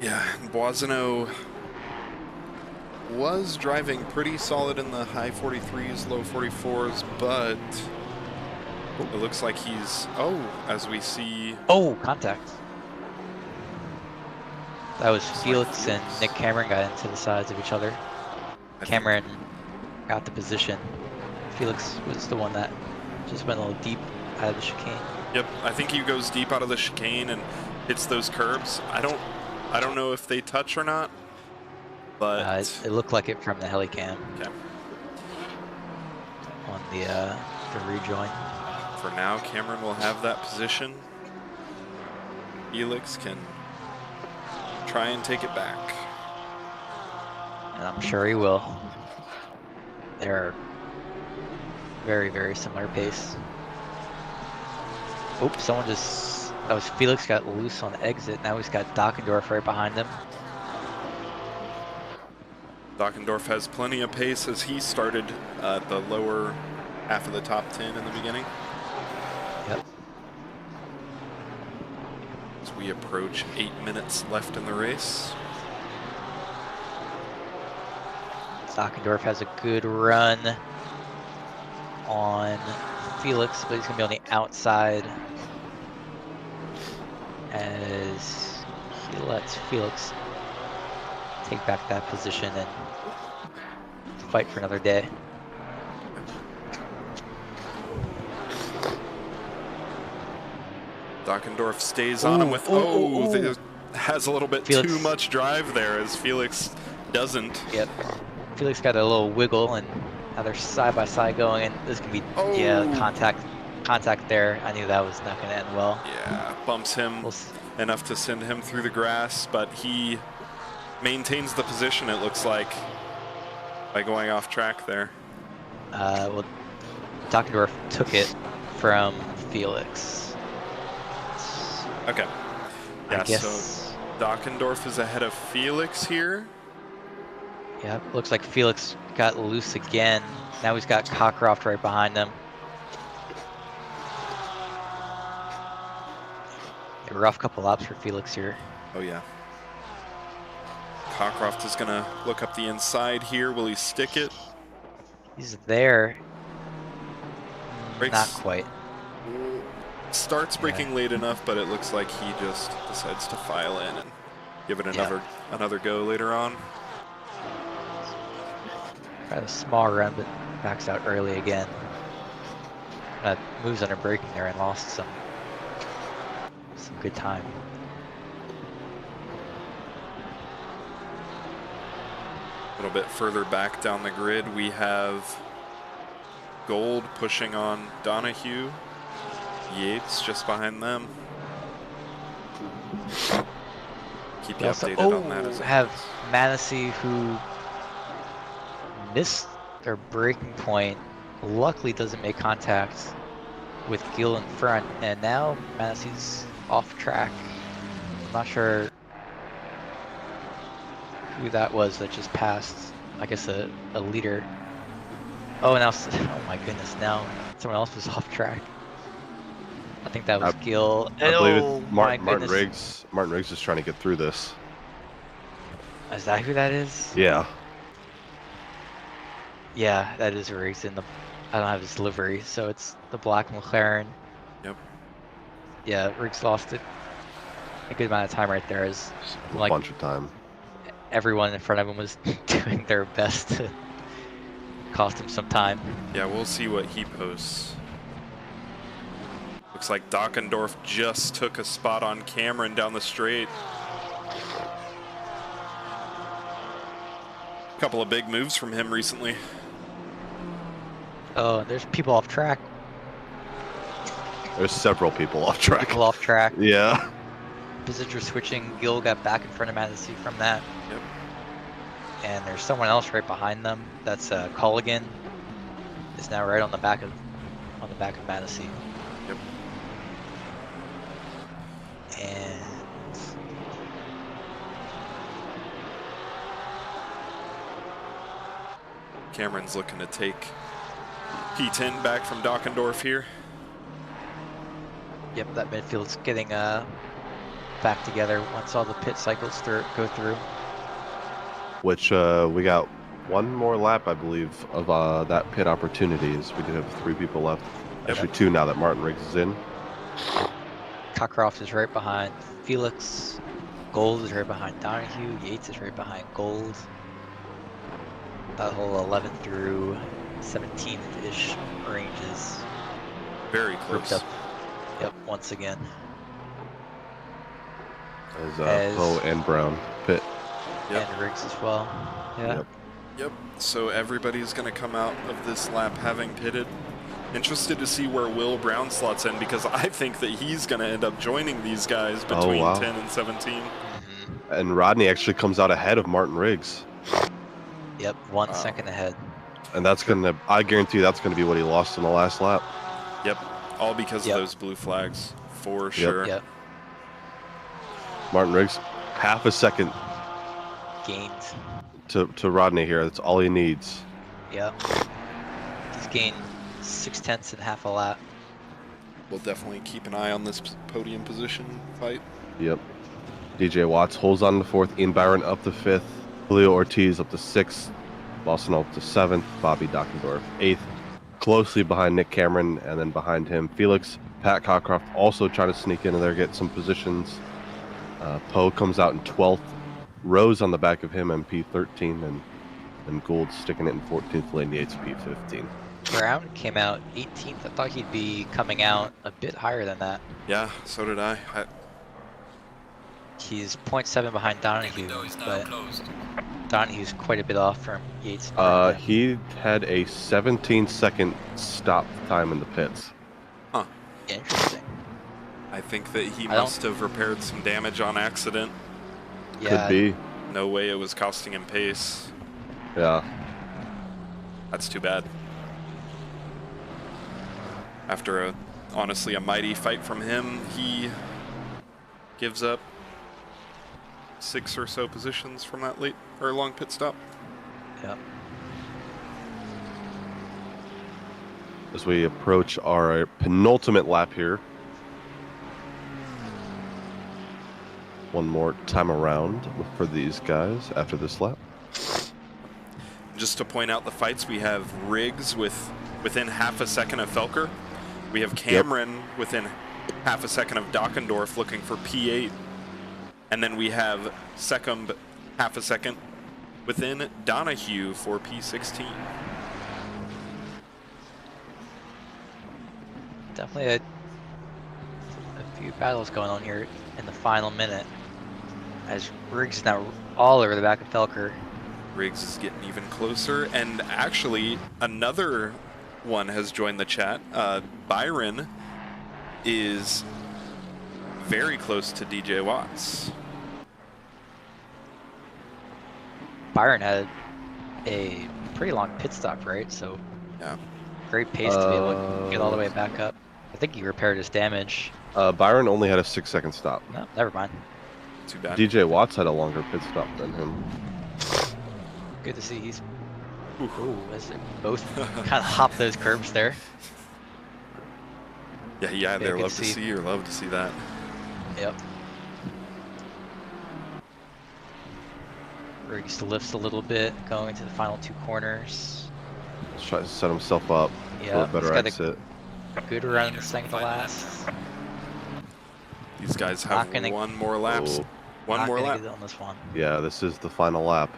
C: Yeah, Boisano was driving pretty solid in the high 43s, low 44s, but it looks like he's, as we see.
B: Oh, contact. That was
C: Looks like
B: Felix and
C: Felix.
B: Nick Cameron got into the sides of each other.
C: I think-
B: Cameron got the position. Felix was the one that just went a little deep out of the chicane.
C: Yep, I think he goes deep out of the chicane and hits those curbs. I don't know if they touch or not, but
B: It looked like it from the helicam
C: okay.
B: on the rejoin.
C: For now, Cameron will have that position. Felix can try and take it back.
B: And I'm sure he will. They're very, very similar pace. Oops, someone just... That was Felix got loose on the exit. Now he's got Dockendorf right behind him.
C: Dockendorf has plenty of pace as he started at the lower half of the top 10 in the beginning.
B: Yep.
C: As we approach 8 minutes left in the race.
B: Dockendorf has a good run on Felix, but he's going to be on the outside as he lets Felix take back that position and fight for another day.
C: Dockendorf stays on him with, has a little bit
B: Felix.
C: too much drive there as Felix doesn't.
B: Yep. Felix got a little wiggle, and now they're side by side going, and this can be contact there. I knew that was not going to end well.
C: Yeah, bumps him enough to send him through the grass, but he maintains the position, it looks like, by going off track there.
B: Well, Dockendorf took it from Felix.
C: Okay.
B: I
C: Yeah,
B: guess.
C: so Dockendorf is ahead of Felix here.
B: Yeah, looks like Felix got loose again. Now he's got Cockcroft right behind him. A rough couple laps for Felix here.
C: Oh, yeah. Cockcroft is going to look up the inside here. Will he stick it?
B: He's there.
C: Brakes.
B: Not quite.
C: Starts braking late enough, but it looks like he just decides to file in and give it another go later on.
B: Got a small run, but backs out early again. Moves under braking there and lost some good time.
C: A little bit further back down the grid, we have Gold pushing on Donahue. Yates just behind them. Keep you
B: Also,
C: updated on that as it
B: have
C: happens.
B: Manassi who missed their braking point. Luckily doesn't make contact with Gill in front, and now Manassi's off track. I'm not sure who that was that just passed. I guess a leader. Oh, now, oh my goodness, now someone else was off track. I think that was Gill.
A: I believe
B: Oh,
A: it's
B: my
A: Martin
B: goodness.
A: Riggs. Martin Riggs is trying to get through this.
B: Is that who that is?
A: Yeah.
B: Yeah, that is Riggs in the. I don't have his livery, so it's the black McLaren.
C: Yep.
B: Yeah, Riggs lost it a good amount of time right there, as
A: A
B: like
A: bunch of time.
B: everyone in front of him was doing their best to cost him some time.
C: Yeah, we'll see what he posts. Looks like Dockendorf just took a spot on Cameron down the straight. Couple of big moves from him recently.
B: Oh, there's people off track.
A: There's several people off track.
B: People off track.
A: Yeah.
B: Visitor switching. Gill got back in front of Manassi from that.
C: Yep.
B: And there's someone else right behind them. That's Culligan. Is now right on the back of Manassi.
C: Yep.
B: And
C: Cameron's looking to take P10 back from Dockendorf here.
B: yep, that midfield's getting back together once all the pit cycles go through.
A: Which we got one more lap, I believe, of that pit opportunities. We do have 3 people left.
C: Yep.
A: Actually, 2 now that Martin Riggs is in.
B: Cockcroft is right behind Felix. Gold is right behind Donahue. Yates is right behind Gold. That whole 11 through 17-ish ranges
C: Very
B: grouped
C: close.
B: up. Yep, once again.
A: As Poe and Brown pit.
C: Yep.
B: And Riggs as well. Yeah.
A: Yep.
C: Yep. So everybody's going to come out of this lap having pitted. Interested to see where Will Brown slots in, because I think that he's going to end up joining these guys between
A: wow.
C: 10 and 17.
A: And Rodney actually comes out ahead of Martin Riggs.
B: Yep, 1 second ahead.
A: And that's going to, I guarantee that's going to be what he lost in the last lap.
C: Yep. All because of those blue flags, for sure.
B: Yep.
A: Martin Riggs, half a second
B: Gained.
A: to Rodney here. That's all he needs.
B: Yep. He's gained 0.6 in half a lap.
C: We'll definitely keep an eye on this podium position fight.
A: Yep. DJ Watts holds on to 4th. Ian Byron up to 5th. Julio Ortiz up to 6th. Lawson up to 7th. Bobby Dockendorf 8th. Closely behind Nick Cameron, and then behind him Felix. Pat Cockcroft also trying to sneak into there, get some positions. Poe comes out in 12th. Rose on the back of him, MP13, and Gould sticking it in 14th lane, Yates P15.
B: Brown came out 18th. I thought he'd be coming out a bit higher than that.
C: Yeah, so did I.
B: He's 0.7 behind Donahue,
D: Window is now
B: but
D: closed.
B: Donahue's quite a bit off from Yates.
A: He had a 17-second stop time in the pits.
B: Interesting.
C: I think that he must have repaired some damage on accident.
B: Yeah,
A: Could be.
C: No way it was costing him pace.
A: Yeah.
C: That's too bad. After honestly a mighty fight from him, he gives up 6 or so positions from that late or long pit stop.
B: Yep.
A: As we approach our penultimate lap here. One more time around for these guys after this lap.
C: Just to point out the fights, we have Riggs within half a second of Felker. We have Cameron within half a second of Dockendorf looking for P8. And then we have Second half a second within Donahue for P16.
B: Definitely a few battles going on here in the final minute. As Riggs is now all over the back of Felker.
C: Riggs is getting even closer, and actually another one has joined the chat. Byron is very close to DJ Watts.
B: Byron had a pretty long pit stop, right? So
C: Yeah.
B: great pace to be able to get all the way back up. I think he repaired his damage.
A: Byron only had a 6-second stop.
B: No, never mind.
C: Too bad.
A: DJ Watts had a longer pit stop than him.
B: Good to see he's. Ooh, as they both kind of hop those curbs there.
C: Yeah, they're
B: good
C: love to see or love to see that.
B: Yep. Riggs lifts a little bit, going into the final 2 corners.
A: He's trying to set himself up for a
B: Yeah,
A: better exit.
B: good run in the second to last.
C: These guys have one more lap.
A: Oh.
C: One
B: Not
C: more
B: gonna
C: lap.
B: get it on this one.
A: Yeah, this is the final lap.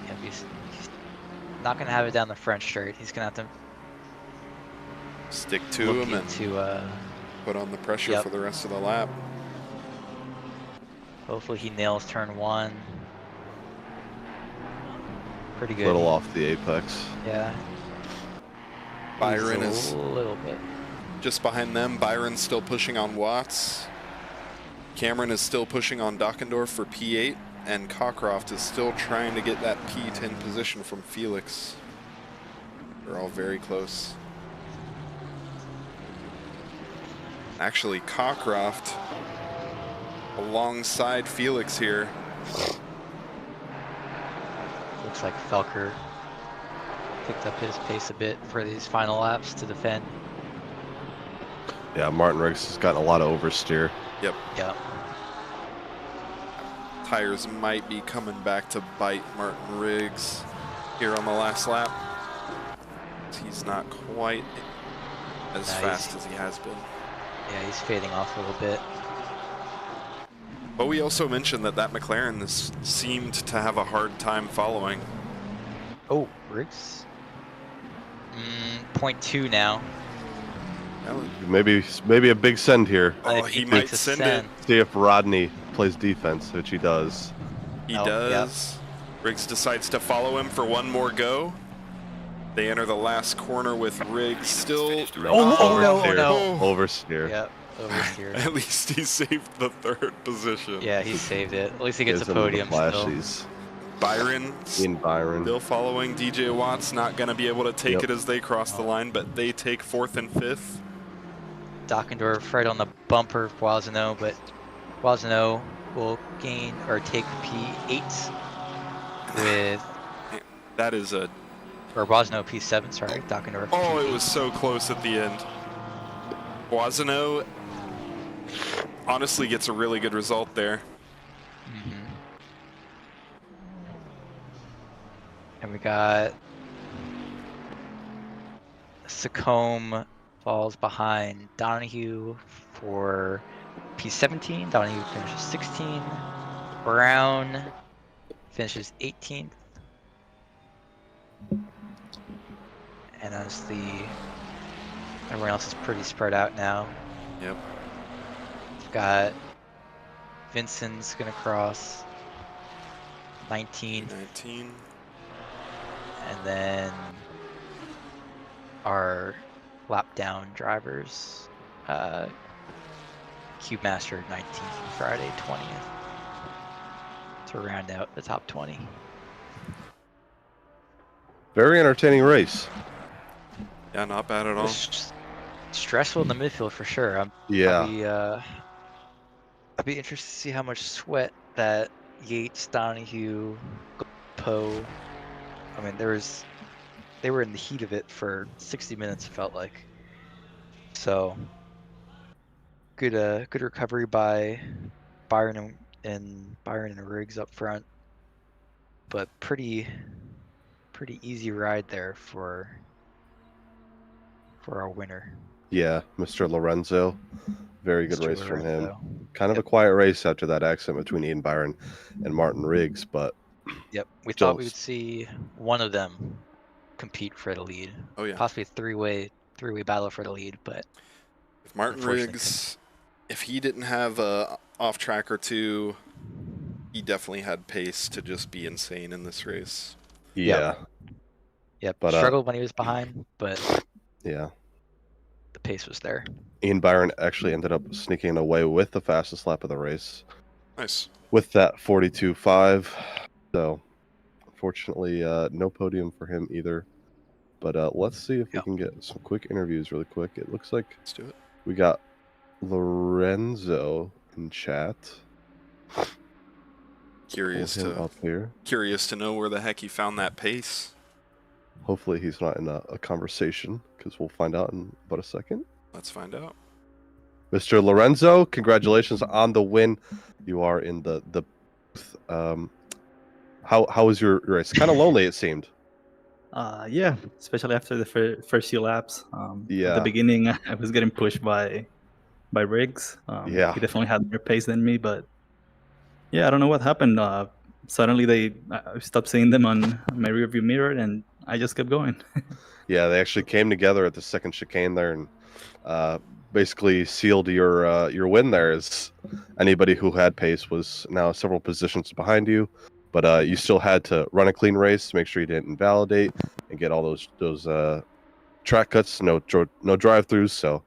B: Yeah, he's not gonna have it down the front straight. He's gonna have to
C: Stick to
B: look
C: him and
B: into.
C: put on the pressure
B: Yep.
C: for the rest of the lap.
B: Hopefully he nails turn 1. Pretty
A: A
B: good.
A: little off the apex.
B: Yeah.
C: Byron
B: He's
C: is
B: a little bit.
C: just behind them. Byron's still pushing on Watts. Cameron is still pushing on Dockendorf for P8, and Cockcroft is still trying to get that P10 position from Felix. They're all very close. Actually, Cockcroft alongside Felix here.
B: Looks like Felker picked up his pace a bit for these final laps to defend.
A: Yeah, Martin Riggs has gotten a lot of oversteer.
C: Yep.
B: Yeah.
C: tires might be coming back to bite Martin Riggs here on the last lap. He's not quite as fast as he has been.
B: Yeah, he's fading off a little bit.
C: But we also mentioned that McLaren seemed to have a hard time following.
B: Oh, Riggs. 0.2 now.
A: Maybe a big send here.
C: Oh, he might send it.
A: See if Rodney plays defense, which he does.
C: He does. Yep. Riggs decides to follow him for one more go. They enter the last corner with Riggs still.
B: No.
A: Oversteer.
B: Yep, oversteer.
C: At least he saved the third position.
B: Yeah, he saved it. At least he gets a podium still.
C: Byron
A: still
C: following DJ Watts, not going to be able to take it as they cross the line, but they take 4th and 5th.
B: Dockendorf right on the bumper of Boisano, but Boisano will gain or take P8 with.
C: That is a.
B: Or Boisano P7, sorry, Dockendorf.
C: Oh,
B: P8.
C: It was so close at the end. Boisano honestly gets a really good result there.
B: And we got Sacombe falls behind Donahue for P17. Donahue finishes 16. Brown finishes 18th. And as everyone else is pretty spread out now.
C: Yep.
B: We've got Vincent's gonna cross 19. And then our lap down drivers, Cube Master 19th and Friday 20th to round out the top 20.
A: Very entertaining race.
C: Yeah, not bad at all.
B: Stressful in the midfield for sure. I'd be interested to see how much sweat that Yates, Donahue, Poe. I mean, they were in the heat of it for 60 minutes. It felt like. So good recovery by Byron and Riggs up front, but pretty easy ride there for our winner.
A: Yeah, Mr. Lorenzo. Very good race from him. Kind of a quiet race after that accident between Ian Byron and Martin Riggs, but
B: yep, we thought we would see one of them compete for the lead.
C: Oh yeah,
B: possibly a three-way battle for the lead. But
C: if Martin Riggs, if he didn't have a off track or two, he definitely had pace to just be insane in this race.
A: Yeah.
B: Yep. But struggled when he was behind, but
A: yeah,
B: the pace was there.
A: Ian Byron actually ended up sneaking away with the fastest lap of the race.
C: Nice.
A: With that 42.5. So, unfortunately, no podium for him either. But let's see if we can get some quick interviews really quick. It looks like
C: let's do it.
A: We got Lorenzo in chat.
C: Curious to know where the heck he found that pace.
A: Hopefully he's not in a conversation, because we'll find out in about a second.
C: Let's find out.
A: Mr. Lorenzo, congratulations on the win. You are in the booth. How was your race? Kind of lonely, it seemed.
E: Yeah, especially after the first few laps. At the beginning, I was getting pushed by Riggs. He definitely had more pace than me, but yeah, I don't know what happened. Suddenly I stopped seeing them on my rearview mirror, and I just kept going.
A: Yeah, they actually came together at the second chicane there, and basically sealed your win there. As anybody who had pace was now several positions behind you, but you still had to run a clean race, make sure you didn't invalidate, and get all those track cuts, no drive-throughs. So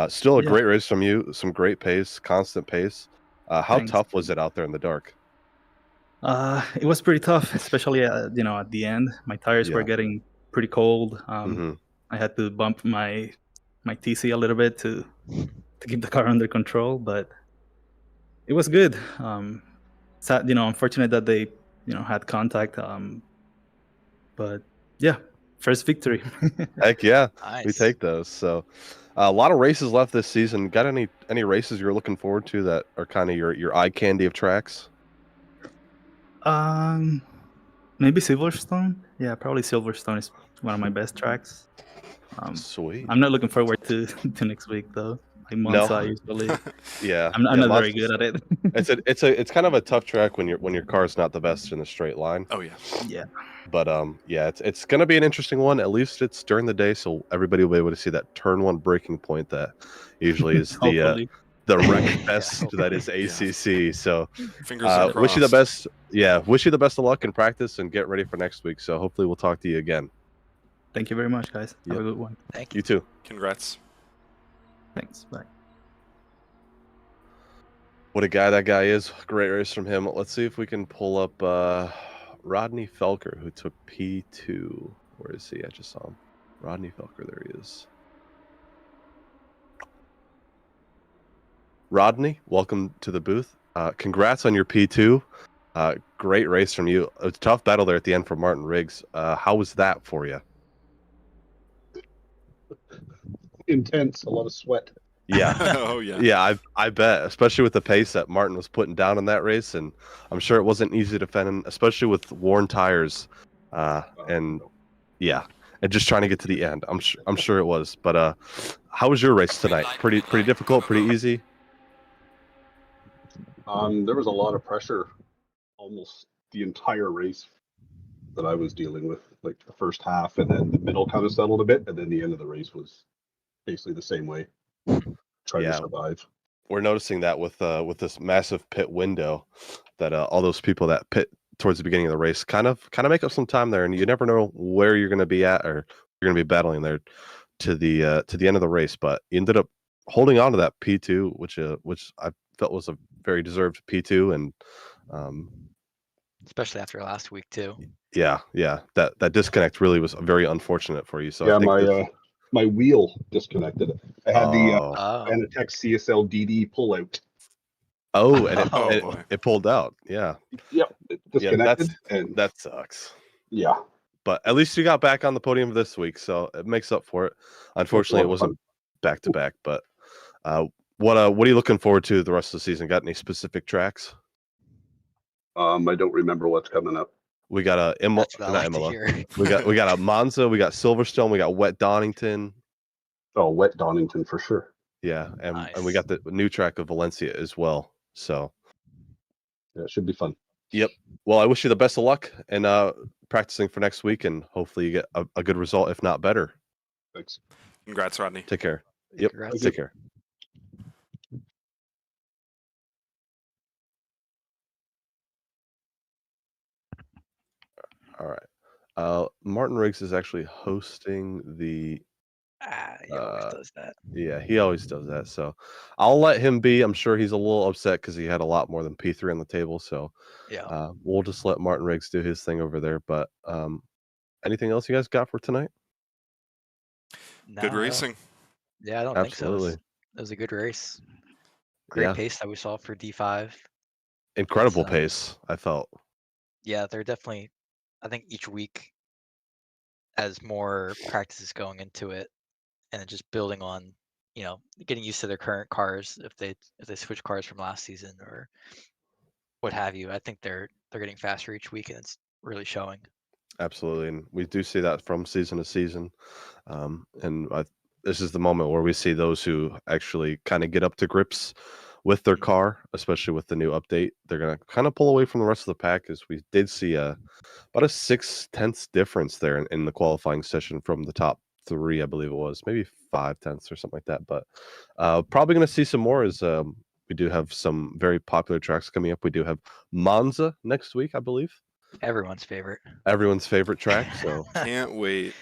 A: still a great race from you, some great pace, constant pace. How tough was it out there in the dark?
E: It was pretty tough, especially at the end. My tires were getting pretty cold. I had to bump my TC a little bit to keep the car under control, but it was good. Sad, unfortunate that they had contact. But yeah, first victory.
A: Heck yeah,
B: nice.
A: We take those. So a lot of races left this season. Got any races you're looking forward to that are kind of your eye candy of tracks?
E: Maybe Silverstone. Yeah, probably Silverstone is one of my best tracks.
A: Sweet.
E: I'm not looking forward to next week though. Like Monza, usually.
A: Yeah.
E: I'm not very good at it.
A: It's kind of a tough track when your car's not the best in a straight line.
C: Oh yeah.
E: Yeah.
A: But yeah, it's gonna be an interesting one. At least it's during the day, so everybody will be able to see that turn one breaking point that usually is
E: Hopefully.
A: the wreck fest
B: Yeah,
A: that is ACC. So
C: Fingers are crossed.
A: wish you the best. Yeah, wish you the best of luck in practice and get ready for next week. So hopefully we'll talk to you again.
E: Thank you very much, guys. Have
A: Yep.
E: a good one.
B: Thank you.
A: You too.
C: Congrats.
E: Thanks. Bye.
A: What a guy that guy is. Great race from him. Let's see if we can pull up Rodney Felker, who took P2. Where is he? I just saw him. Rodney Felker, there he is. Rodney, welcome to the booth. Congrats on your P2. Great race from you. A tough battle there at the end for Martin Riggs. How was that for you?
F: Intense, a lot of sweat.
A: Yeah.
C: Oh yeah.
A: Yeah, I bet, especially with the pace that Martin was putting down in that race, and I'm sure it wasn't easy to defend him, especially with worn tires, and yeah, and just trying to get to the end. I'm sure it was. But how was your race tonight? Pretty difficult, pretty easy.
F: There was a lot of pressure almost the entire race that I was dealing with, like the first half, and then the middle kind of settled a bit, and then the end of the race was basically the same way. Trying to survive.
A: We're noticing that with this massive pit window, that all those people that pit towards the beginning of the race kind of make up some time there, and you never know where you're going to be at or you're going to be battling there to the end of the race. But you ended up holding on to that P2, which I felt was a very deserved P2, and
B: Especially after last week too.
A: yeah, that disconnect really was very unfortunate for you. So
F: yeah,
A: I think
F: my wheel disconnected. I had the
B: Oh.
F: Anatech CSL DD pullout.
A: Oh, and
C: boy.
A: it pulled out. Yeah.
F: Yep, it disconnected, and
A: That sucks.
F: yeah,
A: But at least you got back on the podium this week, so it makes up for it. Unfortunately, it wasn't back to back. But what are you looking forward to the rest of the season? Got any specific tracks?
F: I don't remember what's coming up.
A: We got a Imola.
B: That's what I like to hear.
A: we got a Monza. We got Silverstone. We got Wet Donington.
F: Oh, Wet Donington for sure.
A: Yeah, and we
B: Nice.
A: got the new track of Valencia as well. So
F: Yeah, it should be fun.
A: yep. Well, I wish you the best of luck and practicing for next week, and hopefully you get a good result, if not better.
F: Thanks.
C: Congrats, Rodney.
A: Take care. Yep.
B: Congrats.
A: Take care. All right. Martin Riggs is actually hosting the.
B: He always does that.
A: Yeah, he always does that. So I'll let him be. I'm sure he's a little upset because he had a lot more than P3 on the table. So
B: Yeah.
A: we'll just let Martin Riggs do his thing over there. But anything else you guys got for tonight?
B: No,
C: Good
B: I don't-
C: racing.
B: Yeah, I don't
A: Absolutely.
B: think so. It was a good race. Great
A: Yeah.
B: pace that we saw for D5.
A: Incredible
B: So-
A: pace, I felt.
B: Yeah, they're definitely. I think each week, as more practice is going into it, and then just building on, getting used to their current cars if they switch cars from last season or what have you. I think they're getting faster each week, and it's really showing.
A: Absolutely, and we do see that from season to season. This is the moment where we see those who actually kind of get up to grips with their car, especially with the new update. They're going to kind of pull away from the rest of the pack, as we did see about a 0.6 difference there in the qualifying session from the top 3, I believe it was, maybe 0.5 or something like that. But probably going to see some more as we do have some very popular tracks coming up. We do have Monza next week, I believe.
B: Everyone's favorite.
A: Everyone's favorite track. So
C: Can't wait.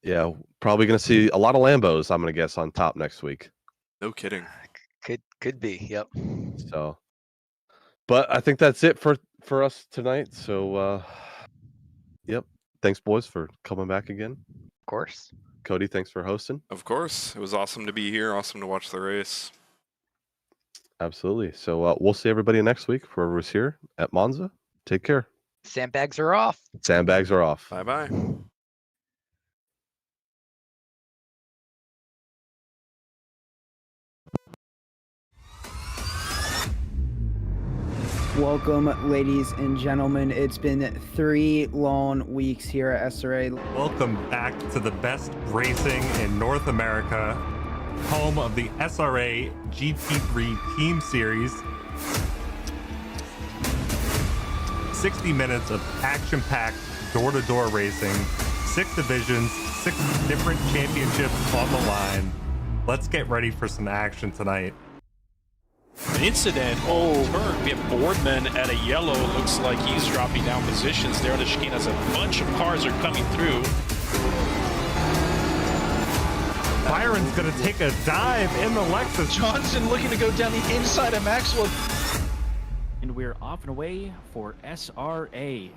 A: yeah, probably going to see a lot of Lambos, I'm going to guess, on top next week.
C: No kidding.
B: Could be. Yep.
A: So, but I think that's it for us tonight. So, yep. Thanks, boys, for coming back again.
B: Of course.
A: Cody, thanks for hosting.
C: Of course. It was awesome to be here. Awesome to watch the race.
A: Absolutely. So we'll see everybody next week for whoever's here at Monza. Take care.
B: Sandbags are off.
A: Sandbags are off.
C: Bye-bye.
G: Welcome, ladies and gentlemen. It's been 3 long weeks here at SRA.
H: Welcome back to the best racing in North America, home of the SRA GT3 Team Series. 60 minutes of action-packed door-to-door racing, 6 divisions, 6 different championships on the line. Let's get ready for some action tonight.
I: An incident. Oh, turn. We have Boardman at a yellow. Looks like he's dropping down positions there on the chicane as a bunch of cars are coming through.
H: Byron's going to take a dive in the Lexus.
I: Johnson looking to go down the inside of Maxwell.
J: And we're off and away for SRA.